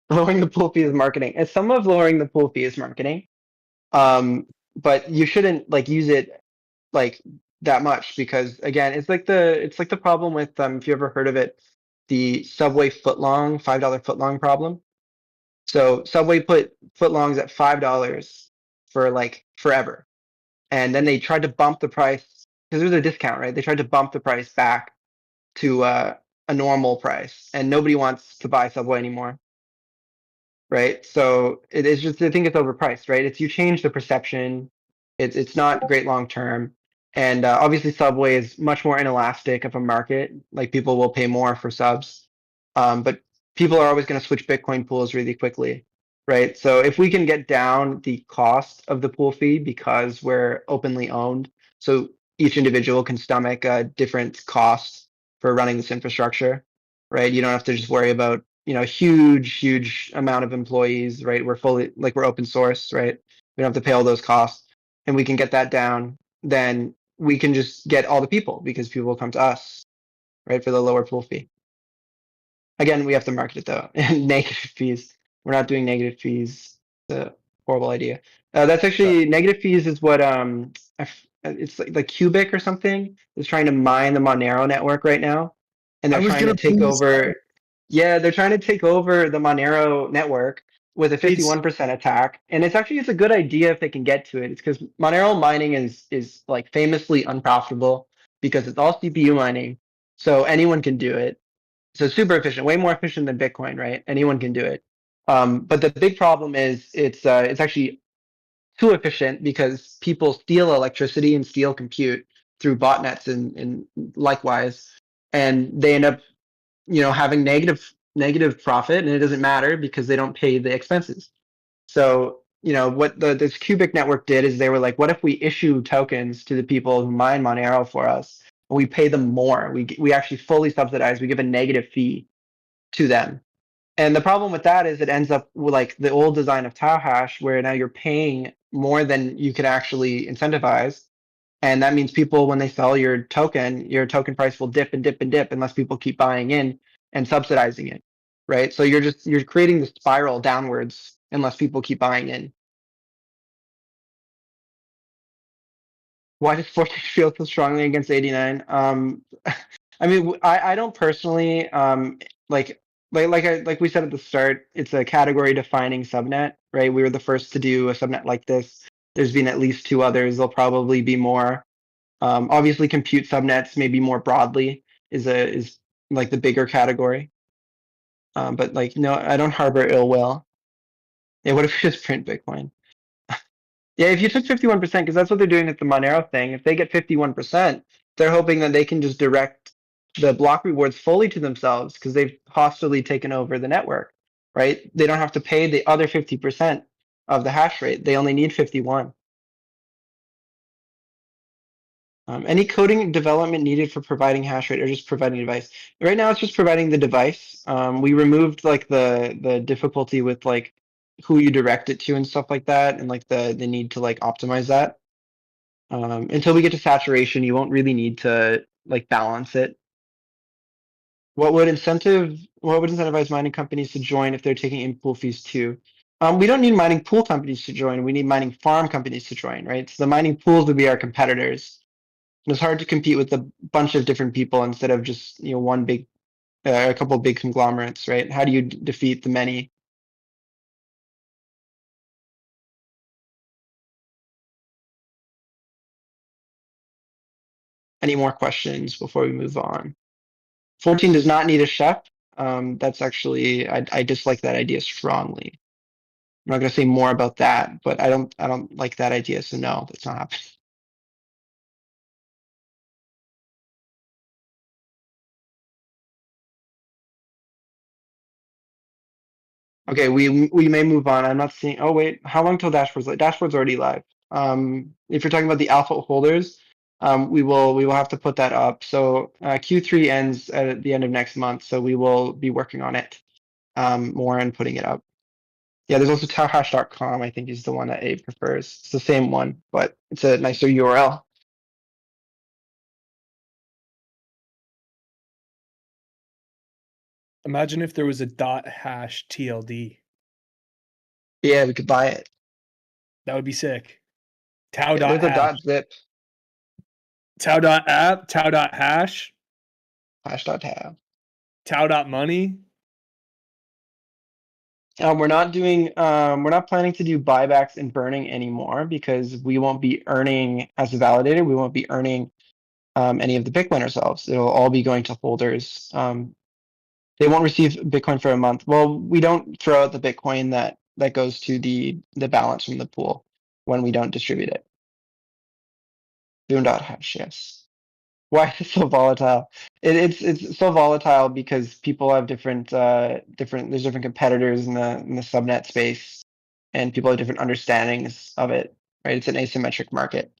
Lowering the pool fee is marketing. And some of lowering the pool fee is marketing. But you shouldn't like use it like that much because again, it's like the problem with if you ever heard of it, the Subway footlong $5 footlong problem. So Subway put footlongs at $5 for like forever, and then they tried to bump the price because there was a discount, right? They tried to bump the price back to a normal price, and nobody wants to buy Subway anymore, right? So it is just I think it's overpriced, right? It's you change the perception. It's not great long term, and obviously Subway is much more inelastic of a market. Like people will pay more for subs, but people are always going to switch Bitcoin pools really quickly, right? So if we can get down the cost of the pool fee because we're openly owned, so each individual can stomach a different cost for running this infrastructure, right? You don't have to just worry about a huge amount of employees, right? We're open source, right? We don't have to pay all those costs, and we can get that down. Then we can just get all the people because people will come to us, right, for the lower pool fee. Again, we have to market it though. And negative fees. We're not doing negative fees. It's a horrible idea. That's actually negative fees is what it's like Cubic or something is trying to mine the Monero network right now, and I they're was trying to gonna take bring this over. Yeah, they're trying to take over the Monero network with a It's- 51% attack, and it's a good idea if they can get to it. It's because Monero mining is like famously unprofitable because it's all CPU mining, so anyone can do it. So super efficient, way more efficient than Bitcoin, right? Anyone can do it. But the big problem is it's actually too efficient because people steal electricity and steal compute through botnets and likewise, and they end up having negative profit, and it doesn't matter because they don't pay the expenses. So what this Cubic network did is they were like, what if we issue tokens to the people who mine Monero for us, and we pay them more? We actually fully subsidize. We give a negative fee to them. And the problem with that is it ends up with like the old design of Tau Hash, where now you're paying more than you could actually incentivize. And that means people, when they sell your token price will dip and dip and dip unless people keep buying in and subsidizing it, right? So you're creating the spiral downwards unless people keep buying in. Why does 14 feel so strongly against 89? I mean, I don't personally like we said at the start. It's a category defining subnet, right? We were the first to do a subnet like this. There's been at least 2 others. There'll probably be more. Obviously, compute subnets maybe more broadly is like the bigger category. But like no, I don't harbor ill will. Yeah, what if we just print Bitcoin? Yeah, if you took 51%, because that's what they're doing at the Monero thing. If they get 51%, they're hoping that they can just direct the block rewards fully to themselves because they've hostilely taken over the network, right? They don't have to pay the other 50% of the hash rate. They only need 51. Any coding development needed for providing hash rate or just providing a device? Right now, it's just providing the device. We removed like the difficulty with like who you direct it to and stuff like that, and like the need to like optimize that. Until we get to saturation, you won't really need to like balance it. What would incentivize mining companies to join if they're taking in pool fees too? We don't need mining pool companies to join. We need mining farm companies to join, right? So the mining pools would be our competitors. It's hard to compete with a bunch of different people instead of just one big, a couple of big conglomerates, right? How do you defeat the many? Any more questions before we move on? 14 does not need a chef. That's actually I dislike that idea strongly. I'm not going to say more about that, but I don't like that idea. So no, that's not happening. Okay, we may move on. I'm not seeing. Oh wait, how long till dashboard's live? Dashboard's already live. If you're talking about the alpha holders, we will have to put that up. So Q3 ends at the end of next month, so we will be working on it more and putting it up. Yeah, there's also tauhash.com. I think is the one that Abe prefers. It's the same one, but it's a nicer URL. Imagine if there was a .hash TLD. Yeah, we could buy it. That would be sick. Tau Yeah, there's a hash. .zip Tau.app, Tau.hash, hash.tab. Tau.money. We're not doing we're not planning to do buybacks and burning anymore because we won't be earning as a validator, we won't be earning any of the Bitcoin ourselves. It'll all be going to holders. They won't receive Bitcoin for a month. Well, we don't throw out the Bitcoin that goes to the balance from the pool when we don't distribute it. Boon.hash, yes. Why is it so volatile? It's so volatile because people have different there's different competitors in the subnet space, and people have different understandings of it. Right? It's an asymmetric market.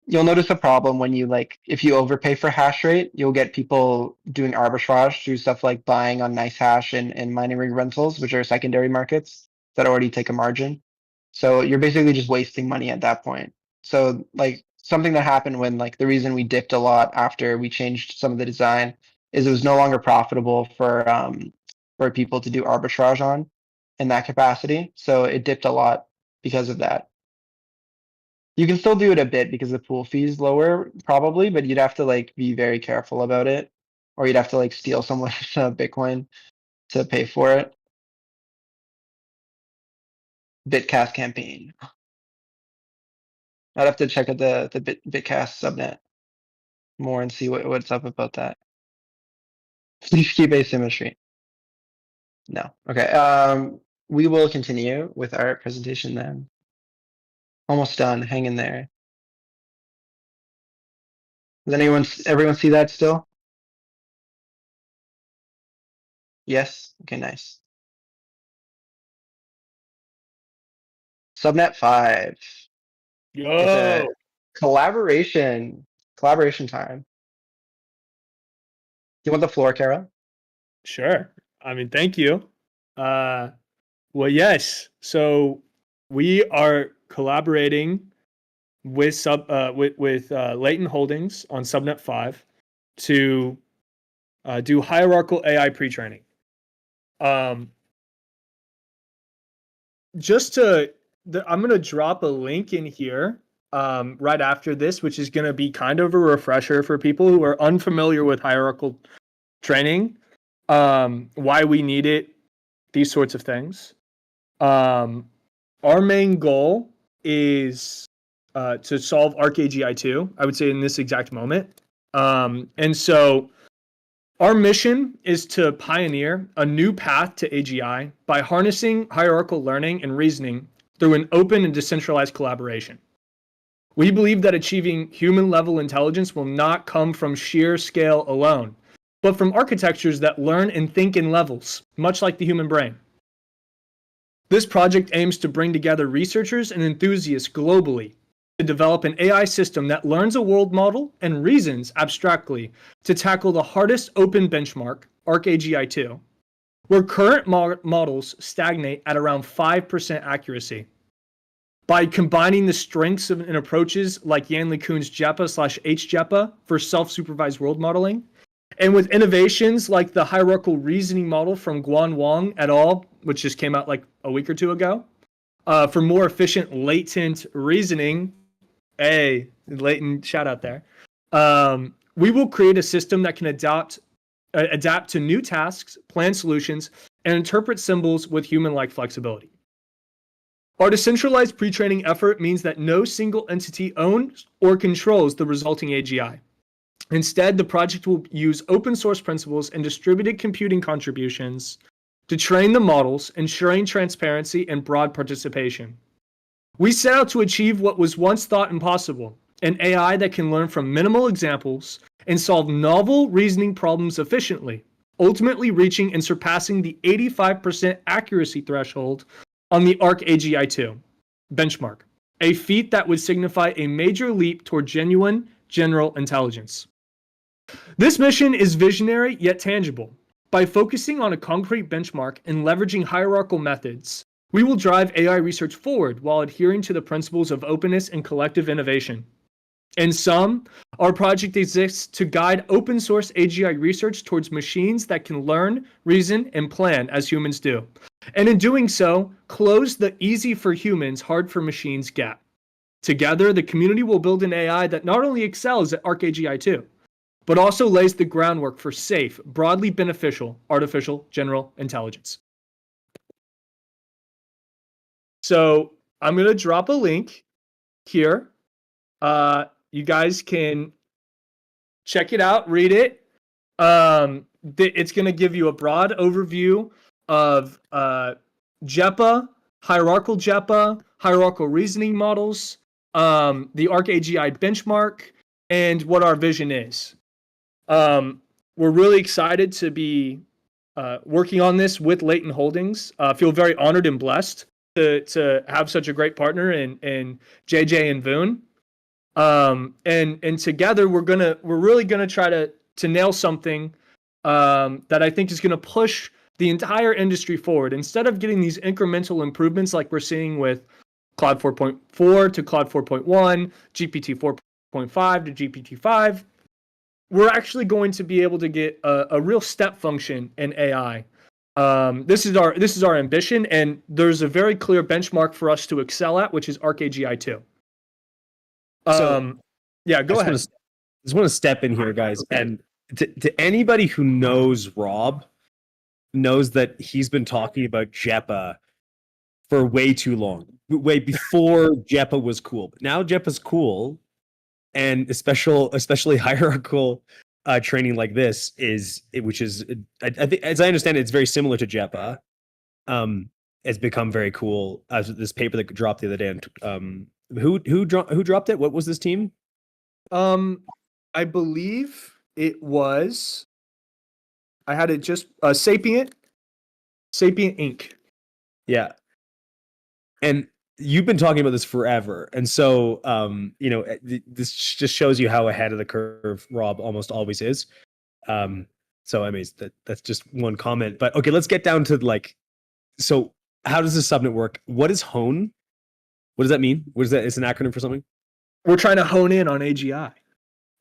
You'll notice a problem when you if you overpay for hash rate, you'll get people doing arbitrage through stuff like buying on nice hash and mining rig rentals, which are secondary markets that already take a margin. So you're basically just wasting money at that point. So something that happened when the reason we dipped a lot after we changed some of the design is it was no longer profitable for people to do arbitrage on in that capacity. So it dipped a lot because of that. You can still do it a bit because the pool fee is lower probably, but you'd have to be very careful about it, or you'd have to steal someone's Bitcoin to pay for it. Bitcast campaign. I'd have to check out the Bitcast subnet more and see what's up about that. Please keep asymmetry. No. Okay. We will continue with our presentation then. Almost done. Hang in there. Does everyone see that still? Yes? Okay, nice. Subnet 5. It's a Yo, collaboration time. Do you want the floor, Kara? sure. I mean, thank you. Well, yes. So we are collaborating with Leighton Holdings on Subnet 5 to do hierarchical AI pre-training. I'm going to drop a link in here right after this, which is going to be kind of a refresher for people who are unfamiliar with hierarchical training, why we need it, these sorts of things. Our main goal is to solve ArcAGI2, I would say in this exact moment. And so our mission is to pioneer a new path to AGI by harnessing hierarchical learning and reasoning through an open and decentralized collaboration. We believe that achieving human-level intelligence will not come from sheer scale alone, but from architectures that learn and think in levels, much like the human brain. This project aims to bring together researchers and enthusiasts globally to develop an AI system that learns a world model and reasons abstractly to tackle the hardest open benchmark, ArcAGI2, where current models stagnate at around 5% accuracy. By combining the strengths and approaches like Yan LeCun's JEPA/HJEPA for self-supervised world modeling, and with innovations like the hierarchical reasoning model from Guan Wang et al., which just came out like a week or two ago, for more efficient latent reasoning. Hey, latent shout out there. We will create a system that can adapt to new tasks, plan solutions, and interpret symbols with human-like flexibility. Our decentralized pre-training effort means that no single entity owns or controls the resulting AGI. Instead, the project will use open source principles and distributed computing contributions to train the models, ensuring transparency and broad participation. We set out to achieve what was once thought impossible, an AI that can learn from minimal examples and solve novel reasoning problems efficiently, ultimately reaching and surpassing the 85% accuracy threshold on the ArcAGI2 benchmark, a feat that would signify a major leap toward genuine general intelligence. This mission is visionary yet tangible. By focusing on a concrete benchmark and leveraging hierarchical methods, we will drive AI research forward while adhering to the principles of openness and collective innovation. In sum, our project exists to guide open source AGI research towards machines that can learn, reason, and plan as humans do, and in doing so, close the easy for humans, hard for machines gap. Together, the community will build an AI that not only excels at ArcAGI2, but also lays the groundwork for safe, broadly beneficial artificial general intelligence. So I'm going to drop a link here. You guys can check it out, read it. It's going to give you a broad overview of JEPA, hierarchical reasoning models, the ArcAGI benchmark, and what our vision is. We're really excited to be working on this with Leighton Holdings. Feel very honored and blessed to have such a great partner in JJ and Voon. And together we're really gonna try to nail something that I think is gonna push the entire industry forward. Instead of getting these incremental improvements like we're seeing with Cloud 4.4 to Cloud 4.1, GPT 4.5 to GPT 5, we're actually going to be able to get a real step function in AI. This is our ambition, and there's a very clear benchmark for us to excel at, which is ArcAGI2. Yeah, go ahead. I just want to step in here, guys, and to anybody who knows Rob, knows that he's been talking about JEPA for way too long, way before JEPA was cool. But now JEPA's cool, and especially hierarchical training like this which is I think, as I understand it, it's very similar to JEPA. It's become very cool. This paper that dropped the other day. Who dropped it? What was this team? I believe it was. I had it just Sapient Inc. Yeah, and you've been talking about this forever, and so this just shows you how ahead of the curve Rob almost always is. So I mean that's just one comment, but okay, let's get down to so how does this subnet work? What is hone? What does that mean? What is that? It's an acronym for something? We're trying to hone in on AGI.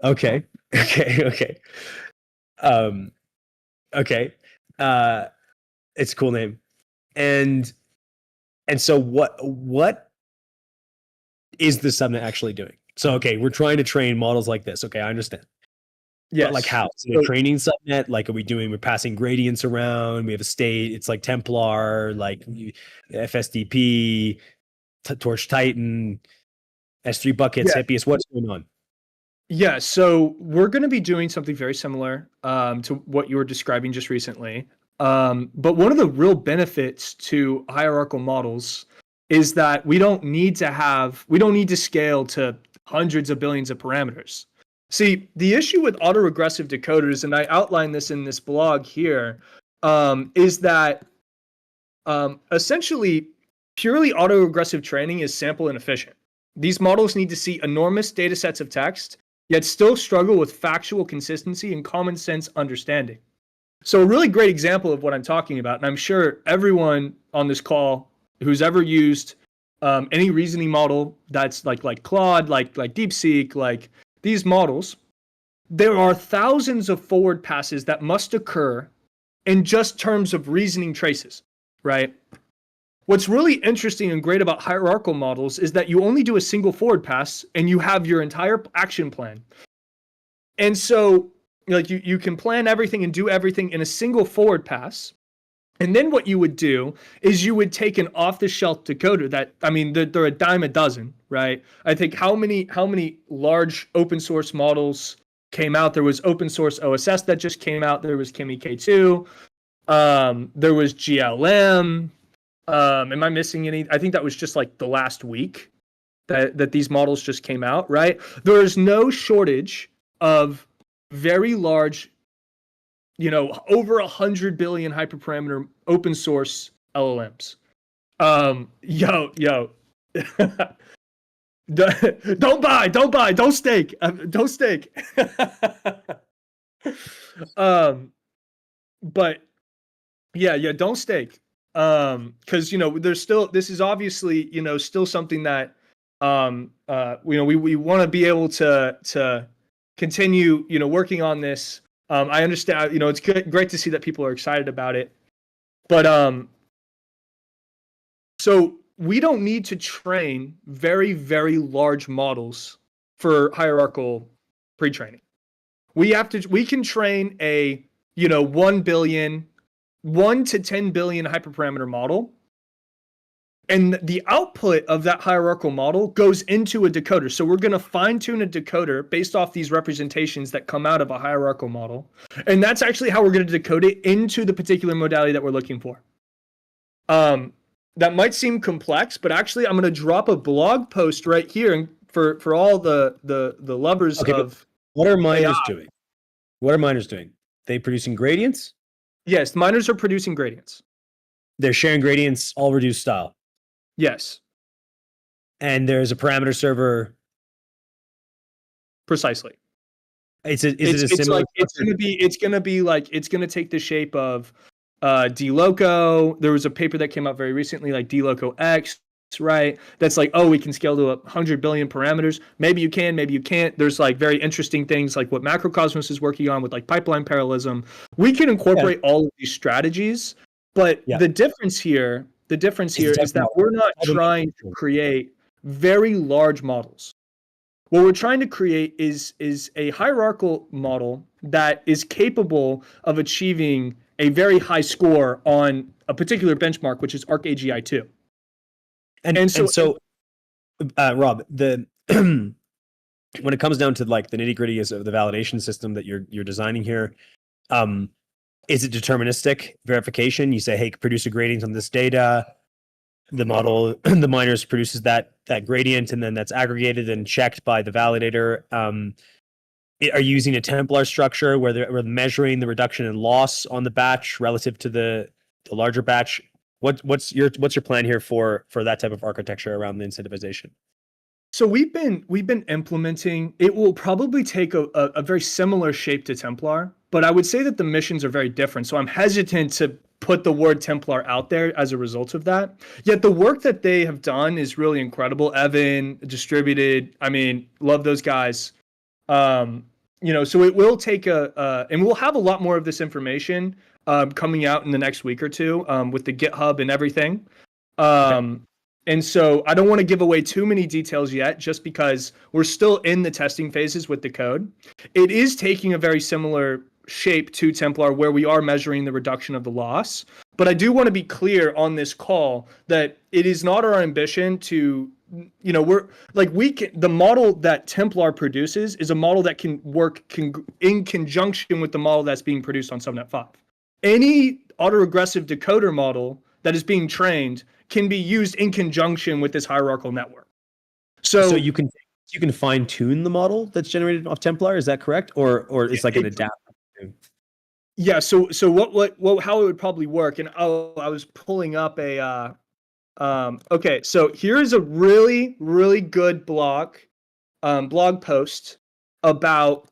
Okay. It's a cool name. And so what is the subnet actually doing? So okay, we're trying to train models like this. Okay, I understand. Yes. But how? So training subnet, we're passing gradients around, we have a state, it's like Templar, like FSDP, Torch Titan, S3 buckets, Hippias. What's going on? Yeah, so we're going to be doing something very similar to what you were describing just recently. But one of the real benefits to hierarchical models is that we don't need to scale to hundreds of billions of parameters. See, the issue with autoregressive decoders, and I outline this in this blog here, is that essentially purely autoregressive training is sample inefficient. These models need to see enormous data sets of text, yet still struggle with factual consistency and common sense understanding. So a really great example of what I'm talking about, and I'm sure everyone on this call who's ever used any reasoning model that's like Claude, like DeepSeek, like these models, there are thousands of forward passes that must occur in just terms of reasoning traces, right? What's really interesting and great about hierarchical models is that you only do a single forward pass and you have your entire action plan. And so you can plan everything and do everything in a single forward pass. And then what you would do is you would take an off-the-shelf decoder they're a dime a dozen, right? I think how many large open source models came out? There was open source OSS that just came out. There was Kimi K2. There was GLM. Am I missing any? I think that was just like the last week that these models just came out, right? There is no shortage of very large, over 100 billion hyperparameter open source LLMs. Don't buy, don't stake. But yeah, don't stake. Because there's still, this is obviously still something that we want to be able to continue working on this. I understand it's great to see that people are excited about it, but So we don't need to train very, very large models for hierarchical pre-training. We can train a, 1 to 10 billion hyperparameter model. And the output of that hierarchical model goes into a decoder. So we're going to fine tune a decoder based off these representations that come out of a hierarchical model. And that's actually how we're going to decode it into the particular modality that we're looking for. That might seem complex, but actually I'm going to drop a blog post right here for all the lovers of. What are miners doing? What are miners doing? They producing gradients? Yes, miners are producing gradients. They're sharing gradients, all reduced style. Yes. And there's a parameter server. Precisely. It's going to take the shape of dloco. There was a paper that came out very recently, like dloco X, right? That's like, oh, we can scale to 100 billion parameters. Maybe you can, maybe you can't. There's like very interesting things like what Macrocosmos is working on with like pipeline parallelism. We can incorporate all of these strategies, but the difference here is that we're not trying to create very large models. What we're trying to create is a hierarchical model that is capable of achieving a very high score on a particular benchmark, which is ArcAGI2. And so, Rob, when it comes down to like the nitty gritty of the validation system that you're designing here, is it deterministic verification? You say, hey, produce a gradient on this data. The model, the miners produces that gradient, and then that's aggregated and checked by the validator. Are you using a Templar structure where they're measuring the reduction in loss on the batch relative to the larger batch? What's your plan here for that type of architecture around the incentivization? So we've been implementing. It will probably take a very similar shape to Templar, but I would say that the missions are very different. So I'm hesitant to put the word Templar out there as a result of that. Yet the work that they have done is really incredible. Evan, Distributed, I mean, love those guys. So it will take and we'll have a lot more of this information coming out in the next week or two with the GitHub and everything. And so I don't want to give away too many details yet, just because we're still in the testing phases with the code. It is taking a very similar shape to Templar, where we are measuring the reduction of the loss. But I do want to be clear on this call that it is not our ambition to, the model that Templar produces is a model that can work in conjunction with the model that's being produced on Subnet 5. Any autoregressive decoder model that is being trained can be used in conjunction with this hierarchical network. So you can fine tune the model that's generated off Templar. Is that correct, or it's like an adapter? Yeah. So what how it would probably work? And I was pulling up a. Okay. So here's a really, really good blog post about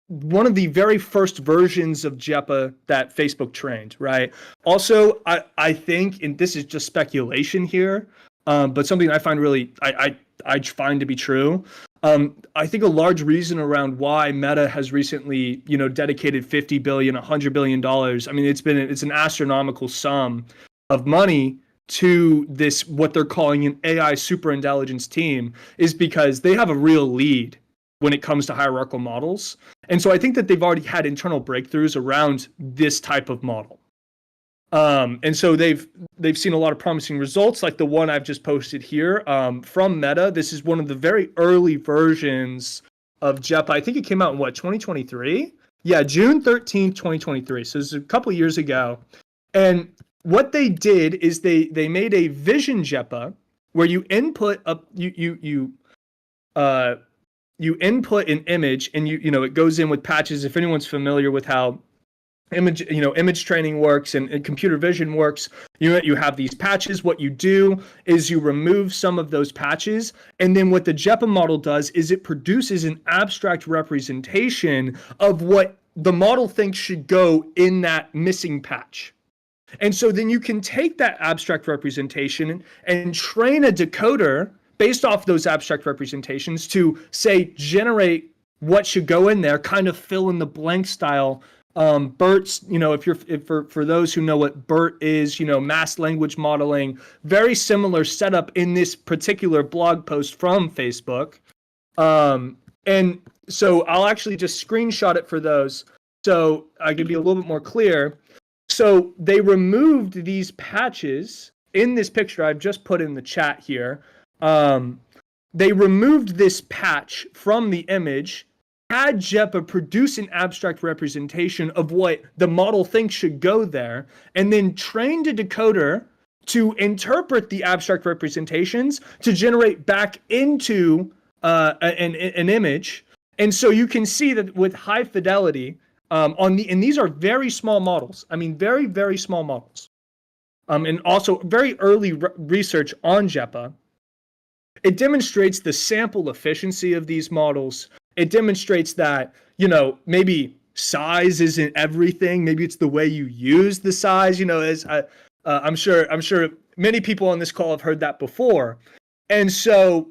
one of the very first versions of JEPA that Facebook trained, right? Also, I think, and this is just speculation here, but something I find I find to be true. I think a large reason around why Meta has recently, dedicated $50 billion, $100 billion. I mean, it's an astronomical sum of money to this, what they're calling an AI superintelligence team, is because they have a real lead when it comes to hierarchical models. And so I think that they've already had internal breakthroughs around this type of model. And so they've seen a lot of promising results, like the one I've just posted here from Meta. This is one of the very early versions of JEPA. I think it came out in 2023? Yeah, June 13th, 2023. So this is a couple years ago. And what they did is they made a vision JEPA where you input you input an image, and it goes in with patches. If anyone's familiar with how image training works and computer vision works, you have these patches. What you do is you remove some of those patches, and then what the JEPA model does is it produces an abstract representation of what the model thinks should go in that missing patch. And so then you can take that abstract representation and train a decoder based off those abstract representations to, say, generate what should go in there, kind of fill in the blank style BERT's, if for those who know what BERT is, mass language modeling, very similar setup in this particular blog post from Facebook. And so I'll actually just screenshot it for those so I can be a little bit more clear. So they removed these patches in this picture I've just put in the chat here. They removed this patch from the image, had JEPA produce an abstract representation of what the model thinks should go there, and then trained a decoder to interpret the abstract representations to generate back into an image. And so you can see that with high fidelity, and these are very small models. I mean, very, very small models. And also very early research on JEPA. It demonstrates the sample efficiency of these models. It demonstrates that, maybe size isn't everything. Maybe it's the way you use the size, as I'm sure many people on this call have heard that before. And so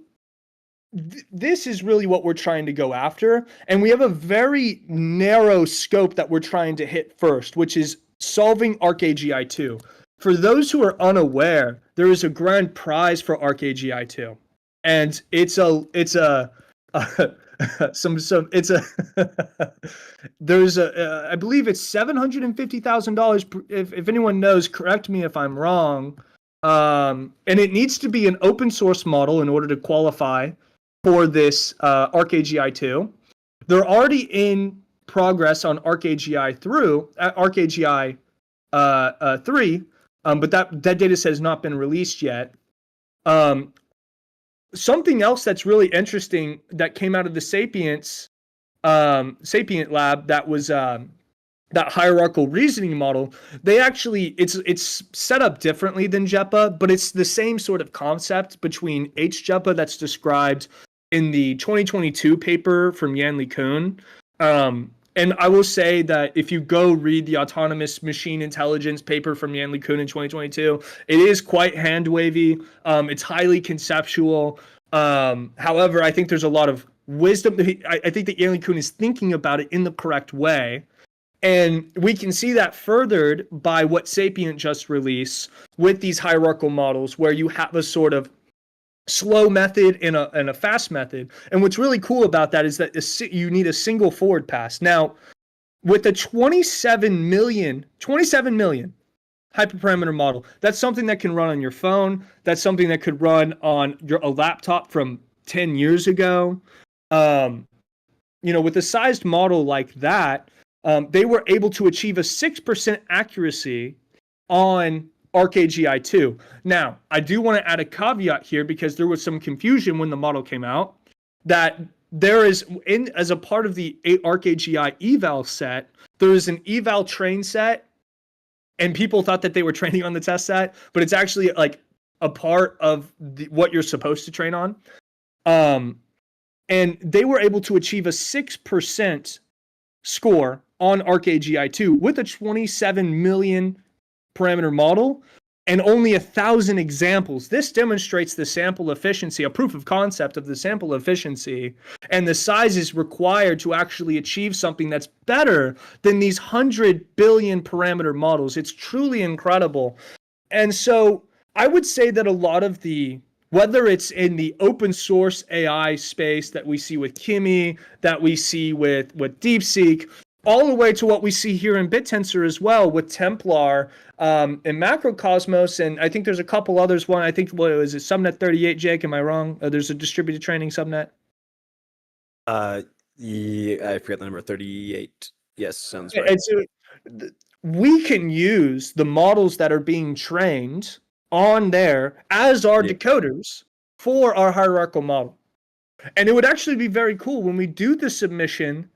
this is really what we're trying to go after. And we have a very narrow scope that we're trying to hit first, which is solving ArcAGI2. For those who are unaware, there is a grand prize for ArcAGI2. And it's a there's I believe it's $750,000. If anyone knows, correct me if I'm wrong. And it needs to be an open source model in order to qualify for this ArcAGI2. They're already in progress on ArcAGI 3, but that data set has not been released yet. Something else that's really interesting that came out of the Sapient lab, that was that hierarchical reasoning model. They actually, it's set up differently than JEPA, but it's the same sort of concept between HJEPA that's described in the 2022 paper from Yanli Kuhn. And I will say that if you go read the autonomous machine intelligence paper from Yanli Kuhn in 2022, it is quite hand-wavy. It's highly conceptual. However, I think there's a lot of wisdom. I think that Yanli Kuhn is thinking about it in the correct way. And we can see that furthered by what Sapient just released with these hierarchical models, where you have a sort of slow method and a fast method. And what's really cool about that is that you need a single forward pass. Now, with the 27 million hyperparameter model, that's something that can run on your phone. That's something that could run on a laptop from 10 years ago. With a sized model like that, they were able to achieve a 6% accuracy on ArcAGI2. Now, I do want to add a caveat here, because there was some confusion when the model came out, that there is, as a part of the ArcAGI eval set, there is an eval train set, and people thought that they were training on the test set, but it's actually like a part of what you're supposed to train on. And they were able to achieve a 6% score on ArcAGI2 with a 27 million parameter model and only 1,000 examples. This demonstrates the sample efficiency, a proof of concept of the sample efficiency and the sizes required to actually achieve something that's better than these 100 billion parameter models. It's truly incredible. And so I would say that a lot of whether it's in the open source AI space that we see with Kimi, that we see with DeepSeek, all the way to what we see here in BitTensor as well with Templar and Macrocosmos, and I think there's a couple others. One, I think, what was it, Subnet 38, Jake? Am I wrong? There's a distributed training subnet. Yeah, I forget the number. 38. Yes, sounds right. And so we can use the models that are being trained on there as our decoders for our hierarchical model. And it would actually be very cool when we do the submission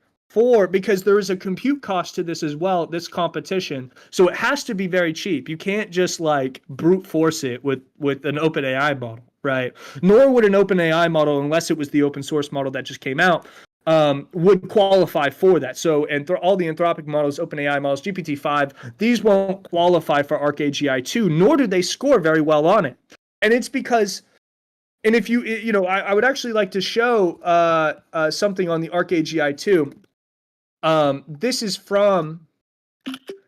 because there is a compute cost to this as well, this competition. So it has to be very cheap. You can't just like brute force it with an OpenAI model, right? Nor would an OpenAI model, unless it was the open source model that just came out, would qualify for that. So, and all the Anthropic models, OpenAI models, GPT-5, these won't qualify for ArcAGI2, nor do they score very well on it. And it's because, and if I would actually like to show something on the ArcAGI2. This is from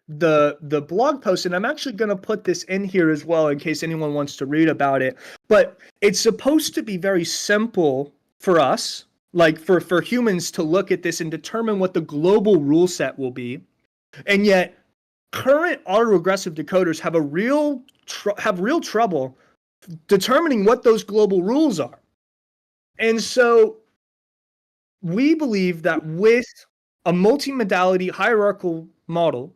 the blog post, and I'm actually going to put this in here as well in case anyone wants to read about it. But it's supposed to be very simple for us, like for humans to look at this and determine what the global rule set will be. And yet current autoregressive decoders have real trouble determining what those global rules are. And so we believe that with a multimodality hierarchical model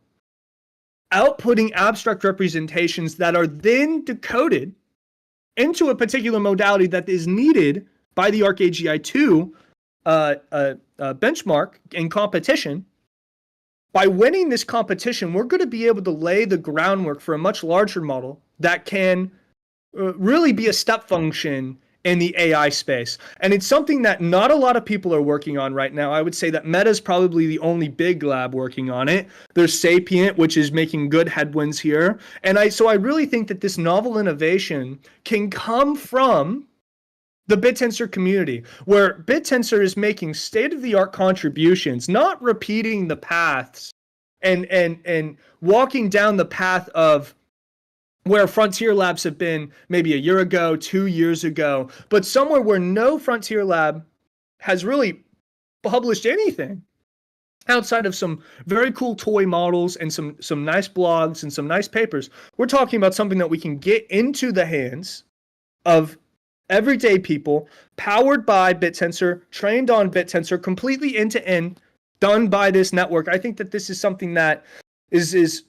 outputting abstract representations that are then decoded into a particular modality that is needed by the ArcAGI2 benchmark in competition, by winning this competition, we're going to be able to lay the groundwork for a much larger model that can really be a step function in the AI space. And it's something that not a lot of people are working on right now. I would say that Meta is probably the only big lab working on it. There's Sapient, which is making good headwinds here. And so I really think that this novel innovation can come from the BitTensor community, where BitTensor is making state-of-the-art contributions, not repeating the paths and walking down the path of where frontier labs have been maybe a year ago, 2 years ago, but somewhere where no frontier lab has really published anything outside of some very cool toy models and some nice blogs and some nice papers. We're talking about something that we can get into the hands of everyday people, powered by BitTensor, trained on BitTensor, completely end-to-end, done by this network. I think that this is something that is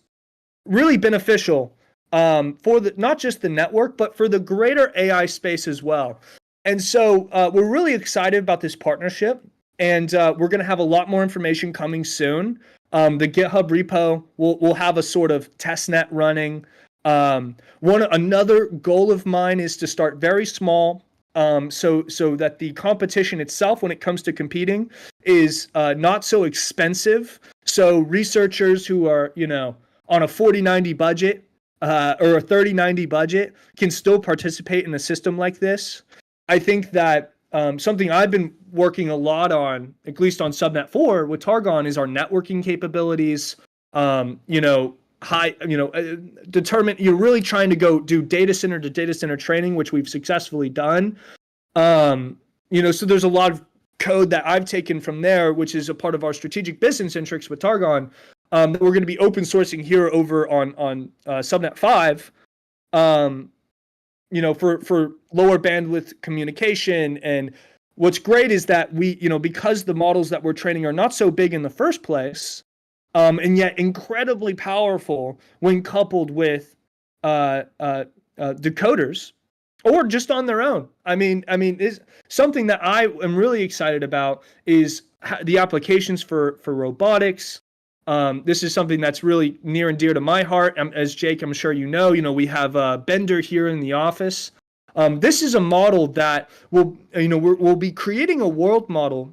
really beneficial for not just the network, but for the greater AI space as well. And so we're really excited about this partnership, and we're going to have a lot more information coming soon. The GitHub repo will have a sort of testnet running. Another goal of mine is to start very small, so that the competition itself, when it comes to competing, is not so expensive. So researchers who are, on a 4090 budget or a 3090 budget can still participate in a system like this. I think that something I've been working a lot on, at least on Subnet 4 with Targon, is our networking capabilities. Determine, you're really trying to go do data center to data center training, which we've successfully done. So there's a lot of code that I've taken from there, which is a part of our strategic business interests with Targon, that we're going to be open sourcing here over on Subnet 5, for lower bandwidth communication. And what's great is that we, because the models that we're training are not so big in the first place, and yet incredibly powerful when coupled with decoders, or just on their own. I mean, is something that I am really excited about is the applications for robotics. This is something that's really near and dear to my heart. As Jake, I'm sure you know, we have Bender here in the office. This is a model that we'll be creating a world model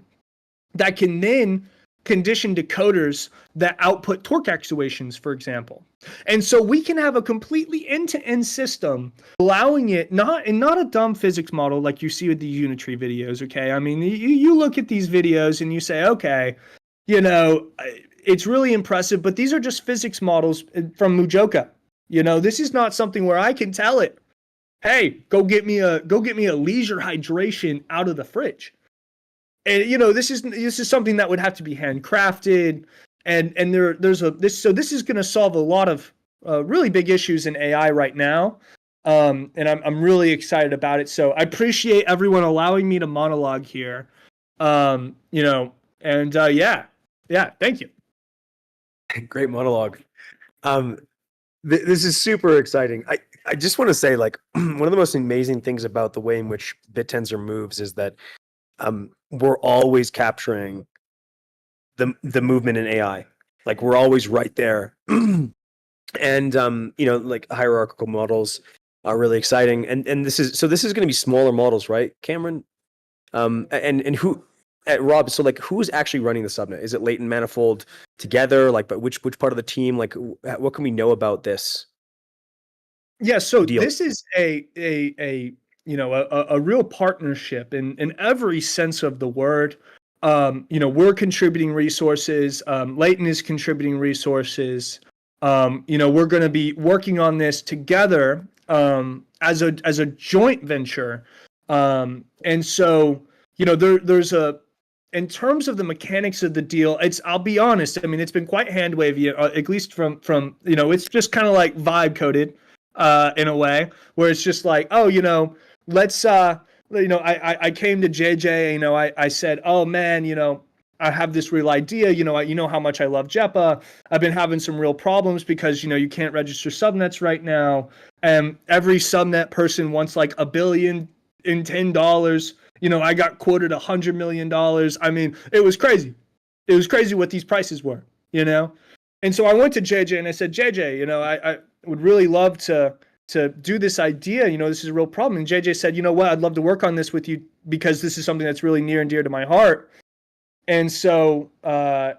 that can then condition decoders that output torque actuations, for example. And so we can have a completely end-to-end system, allowing it not a dumb physics model like you see with the Unitree videos, okay? I mean, you look at these videos and you say, okay, it's really impressive, but these are just physics models from Mujoka. This is not something where I can tell it, hey, go get me a leisure hydration out of the fridge. And this is something that would have to be handcrafted, and this is going to solve a lot of really big issues in AI right now, and I'm really excited about it. So I appreciate everyone allowing me to monologue here, thank you. Great monologue. This is super exciting. I just want to say, like, one of the most amazing things about the way in which BitTensor moves is that we're always capturing the movement in AI. Like, we're always right there. And like, hierarchical models are really exciting. And this is going to be smaller models, right, Cameron? And who Rob, so like, who's actually running the subnet? Is it Latent Manifold together? Like, but which part of the team? Like, what can we know about this? Yeah, so deal? This is a real partnership in every sense of the word. we're contributing resources. Leighton is contributing resources. We're going to be working on this together as a joint venture. And so, there's in terms of the mechanics of the deal, I'll be honest. I mean, it's been quite hand wavy, at least from it's just kind of like vibe coded, in a way where it's just like, oh, let's, I came to JJ, I said, oh man, I have this real idea, you know how much I love JEPA. I've been having some real problems because, you can't register subnets right now. And every subnet person wants like $1 billion in $10. I got quoted $100 million. I mean, it was crazy. It was crazy what these prices were, And so I went to JJ and I said, JJ, I would really love to do this idea. This is a real problem. And JJ said, you know what? I'd love to work on this with you because this is something that's really near and dear to my heart. And so, we're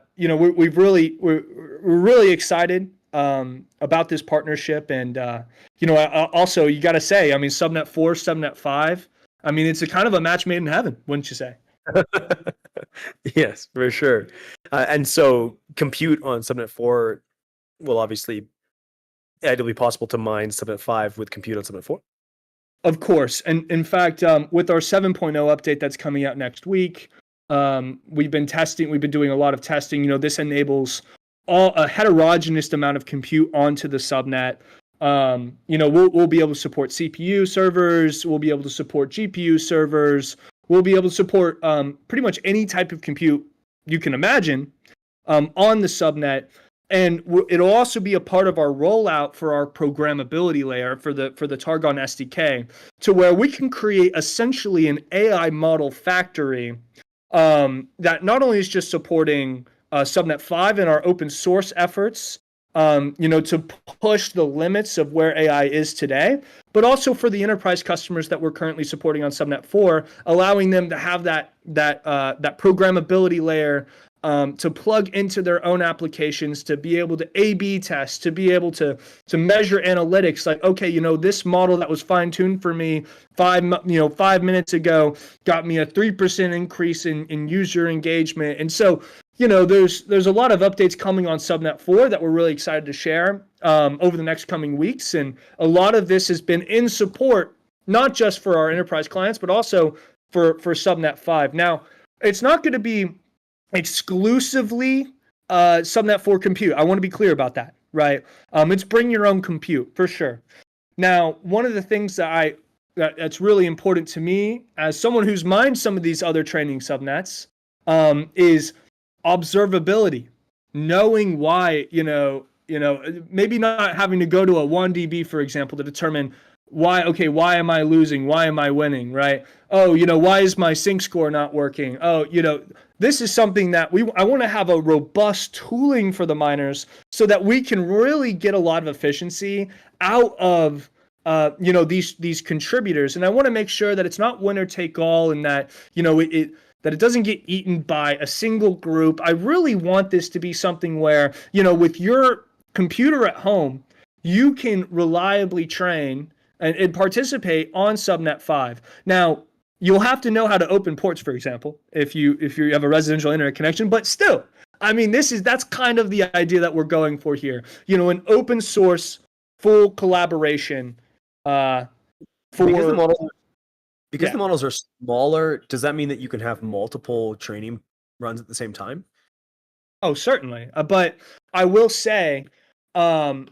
really excited about this partnership. And, also you got to say, I mean, subnet 4, subnet 5, I mean, it's a kind of a match made in heaven, wouldn't you say? Yes, for sure. And so compute on subnet 4 will obviously, it'll be possible to mine subnet 5 with compute on subnet 4. Of course. And in fact, with our 7.0 update that's coming out next week, we've been doing a lot of testing. This enables a heterogeneous amount of compute onto the subnet. We'll be able to support CPU servers. We'll be able to support GPU servers. We'll be able to support pretty much any type of compute you can imagine on the subnet. And it'll also be a part of our rollout for our programmability layer for the Targon SDK, to where we can create essentially an AI model factory that not only is just supporting subnet 5 in our open source efforts, to push the limits of where AI is today, but also for the enterprise customers that we're currently supporting on subnet 4, allowing them to have that programmability layer to plug into their own applications, to be able to A/B test, to be able to measure analytics. Like, okay, this model that was fine-tuned for me 5 minutes ago got me a 3% increase in user engagement. And so, there's a lot of updates coming on subnet 4 that we're really excited to share over the next coming weeks. And a lot of this has been in support, not just for our enterprise clients, but also for subnet 5. Now, it's not going to be exclusively subnet 4 compute. I want to be clear about that, right? It's bring your own compute for sure. Now, one of the things that's really important to me as someone who's mined some of these other training subnets is observability, knowing why, maybe not having to go to a 1DB, for example, to determine why am I losing? Why am I winning? Right? Oh, why is my sync score not working? Oh, this is something that I want to have a robust tooling for the miners so that we can really get a lot of efficiency out of these contributors. And I want to make sure that it's not winner take all, and that that it doesn't get eaten by a single group. I really want this to be something where, with your computer at home, you can reliably train and participate on subnet 5. Now, you'll have to know how to open ports, for example, if you have a residential internet connection, but still, I mean, that's kind of the idea that we're going for here. An open source, full collaboration Because the models are smaller, does that mean that you can have multiple training runs at the same time? Oh, certainly. But I will say, for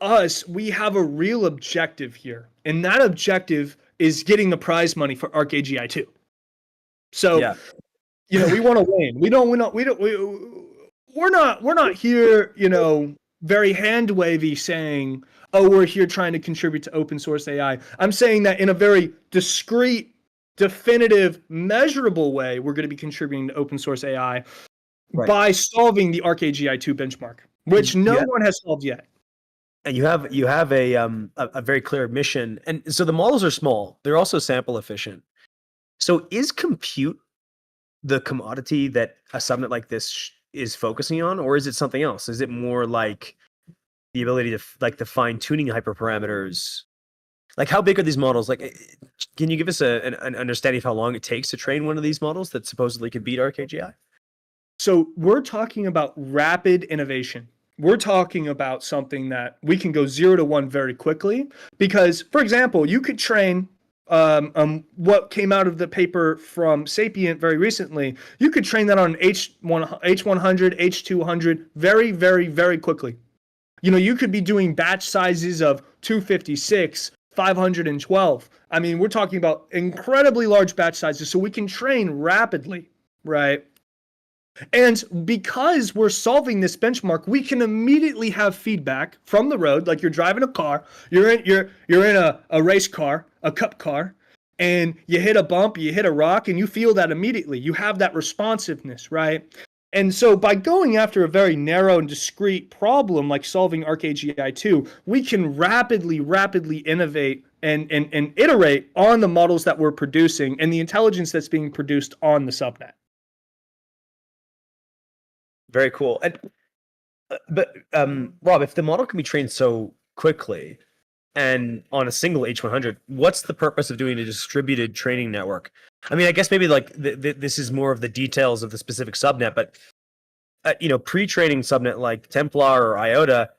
us, we have a real objective here. And that objective is getting the prize money for ArcAGI 2. So, yeah. We want to win. We're not here, very hand wavy saying, oh, we're here trying to contribute to open source AI. I'm saying that in a very discrete, definitive, measurable way, we're going to be contributing to open source AI by solving the ArcAGI 2 benchmark, which no one has solved yet. And you have a very clear mission. And so the models are small. They're also sample efficient. So is compute the commodity that a subnet like this is focusing on, or is it something else? Is it more like the ability to the fine tuning hyperparameters? Like, how big are these models? Like, can you give us an understanding of how long it takes to train one of these models that supposedly could beat RKGI? So we're talking about rapid innovation. We're talking about something that we can go 0 to 1 very quickly. Because, for example, you could train what came out of the paper from Sapient very recently. You could train that on H100, H200 very, very, very quickly. You know, you could be doing batch sizes of 256, 512. I mean, we're talking about incredibly large batch sizes, so we can train rapidly, right? And because we're solving this benchmark, we can immediately have feedback from the road. Like, you're driving a car, you're in a race car, a cup car, and you hit a bump, you hit a rock, and you feel that immediately. You have that responsiveness, right? And so by going after a very narrow and discrete problem like solving ArcAGI2, we can rapidly innovate and iterate on the models that we're producing and the intelligence that's being produced on the subnet. Very cool. And but Rob, if the model can be trained so quickly and on a single H100, what's the purpose of doing a distributed training network? I mean, I guess maybe like this is more of the details of the specific subnet, but pre-training subnet like Templar or IOTA,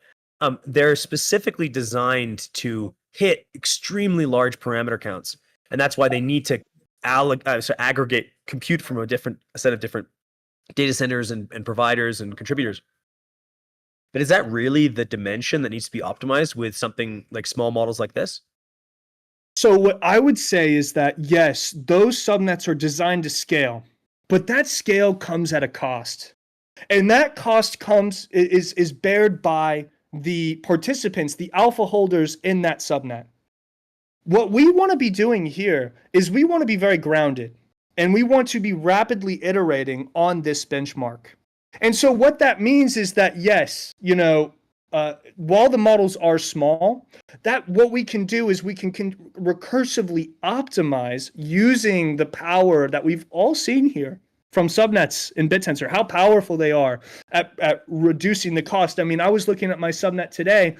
they're specifically designed to hit extremely large parameter counts, and that's why they need to aggregate compute from a set of different data centers and providers and contributors. But is that really the dimension that needs to be optimized with something like small models like this? So what I would say is that, yes, those subnets are designed to scale, but that scale comes at a cost. And that cost is bared by the participants, the alpha holders in that subnet. What we want to be doing here is we want to be very grounded, and we want to be rapidly iterating on this benchmark. And so what that means is that, yes, while the models are small, that what we can do is we can recursively optimize using the power that we've all seen here from subnets in BitTensor, how powerful they are at reducing the cost. I mean, I was looking at my subnet today,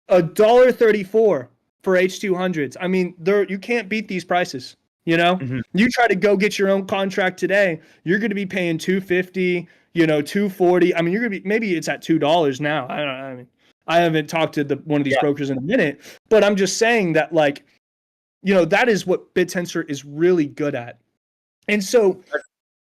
$1.34 for H200s. I mean, you can't beat these prices. Mm-hmm. You try to go get your own contract today, you're going to be paying $250, $240. I mean, you're going to be, maybe it's at $2 now. I don't know. I mean, I haven't talked to one of these brokers in a minute, but I'm just saying that, like, that is what BitTensor is really good at. And so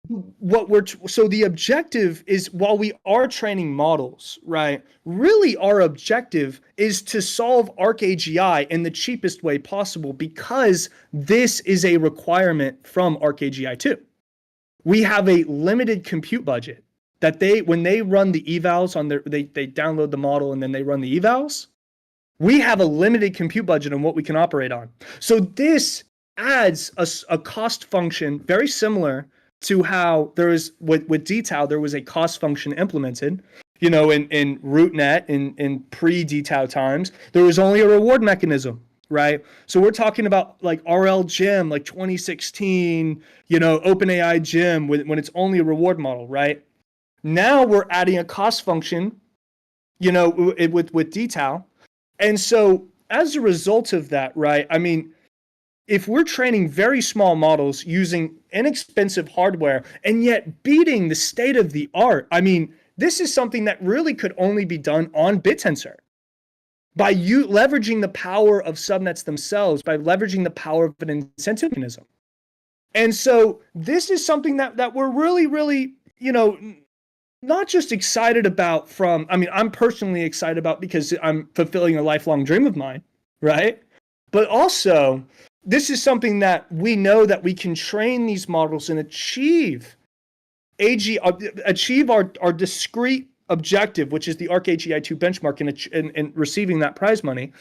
the objective is, while we are training models, right, really our objective is to solve ArcAGI in the cheapest way possible, because this is a requirement from ArcAGI2. We have a limited compute budget that when they run the evals on they download the model and then they run the evals, we have a limited compute budget on what we can operate on. So this adds a cost function very similar to how there is with DTAO, there was a cost function implemented, in RootNet in pre-DTAO times. There was only a reward mechanism, right? So we're talking about like RL Gym, like 2016, OpenAI Gym when it's only a reward model, right? Now we're adding a cost function, with DTAO. And so as a result of that, right, I mean, if we're training very small models using inexpensive hardware and yet beating the state of the art, I mean, this is something that really could only be done on BitTensor by leveraging the power of subnets themselves, by leveraging the power of an incentive mechanism. And so this is something that we're really, really, not just excited about I'm personally excited about because I'm fulfilling a lifelong dream of mine, right? But also, this is something that we know that we can train these models and achieve our discrete objective, which is the ArcAGI2 benchmark and receiving that prize money,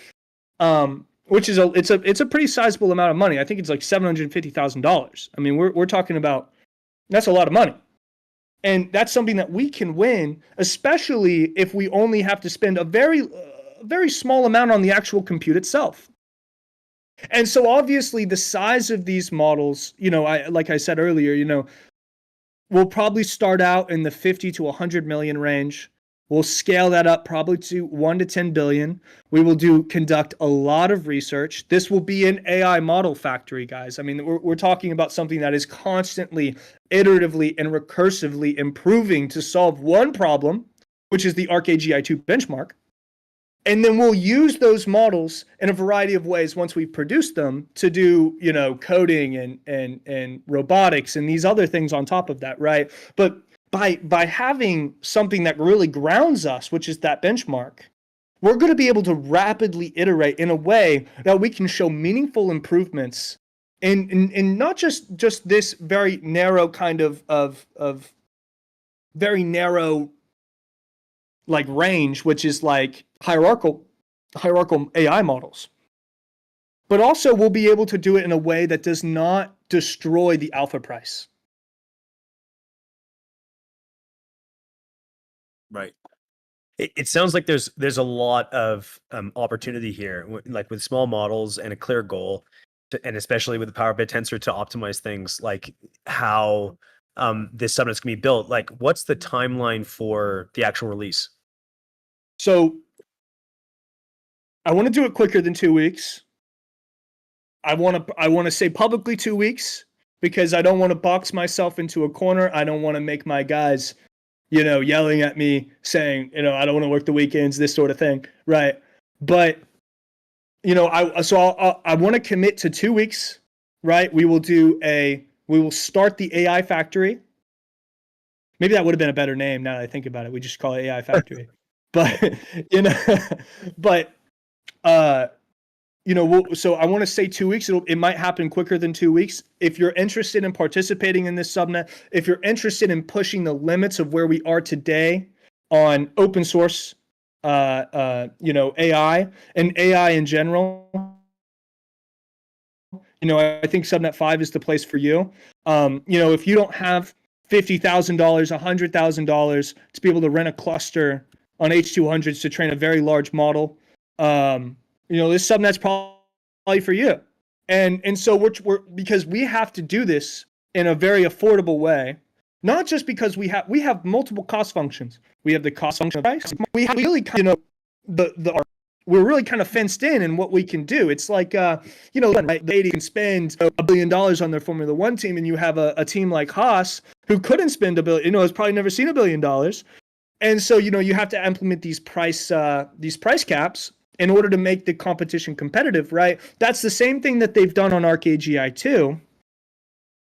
which is it's a pretty sizable amount of money. I think it's like $750,000. I mean, we're talking about, that's a lot of money. And that's something that we can win, especially if we only have to spend a very, very small amount on the actual compute itself. And so obviously the size of these models, like I said earlier, will probably start out in the 50 to 100 million range. We'll scale that up probably to 1 to 10 billion. We will conduct a lot of research. This will be an AI model factory, guys. I mean, we're talking about something that is constantly, iteratively, and recursively improving to solve one problem, which is the ArcAGI2 benchmark. And then we'll use those models in a variety of ways once we've produced them to do, coding and robotics and these other things on top of that, right? But by having something that really grounds us, which is that benchmark, we're going to be able to rapidly iterate in a way that we can show meaningful improvements in not just this very narrow kind of very narrow like range, which is like hierarchical AI models. But also we'll be able to do it in a way that does not destroy the alpha price. Right. It sounds like there's a lot of opportunity here, like with small models and a clear goal, and especially with the Power Bit Tensor to optimize things like how this subnet's going to be built. Like, what's the timeline for the actual release? So I want to do it quicker than 2 weeks. I want to say publicly 2 weeks because I don't want to box myself into a corner. I don't want to make my guys, yelling at me saying, I don't want to work the weekends, this sort of thing, right? But I want to commit to 2 weeks, right? We will start the AI factory. Maybe that would have been a better name now that I think about it. We just call it AI factory. But so I want to say 2 weeks. It might happen quicker than 2 weeks. If you're interested in participating in this subnet, if you're interested in pushing the limits of where we are today on open source, AI and AI in general, I think subnet 5 is the place for you. If you don't have $50,000, $100,000 to be able to rent a cluster on H200s to train a very large model, this subnet's probably for you. And so we're because we have to do this in a very affordable way, not just because we have multiple cost functions. We have the cost function of price. We have really we're really kind of fenced in what we can do. It's like, they can spend $1 billion on their Formula One team, and you have a team like Haas who couldn't spend $1 billion, has probably never seen $1 billion. And so, you have to implement these price caps in order to make the competition competitive, right? That's the same thing that they've done on ArcAGI2.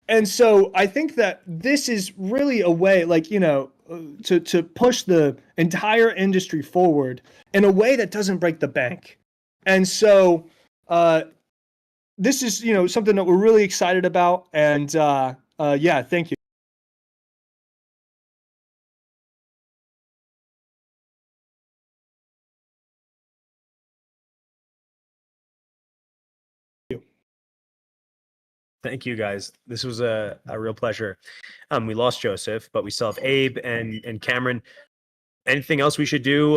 And so I think that this is really a way, to push the entire industry forward in a way that doesn't break the bank. And so this is, something that we're really excited about. And thank you. Thank you, guys. This was a real pleasure. We lost Joseph, but we still have Abe and Cameron. Anything else we should do?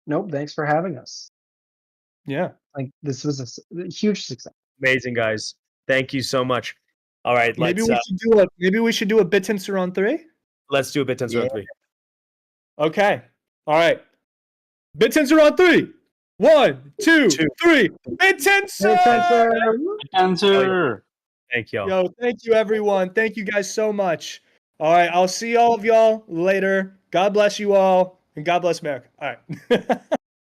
Nope. Thanks for having us. Yeah. This was a huge success. Amazing, guys. Thank you so much. All right, Maybe we should do a bit tensor on 3. let's do a bit tensor on 3. Okay. All right. Bit tensor on 3. 1, 2, 3. Bit tensor. Answer. Thank you. Yo, thank you, everyone. Thank you guys so much. All right. I'll see all of y'all later. God bless you all, and God bless America. All right.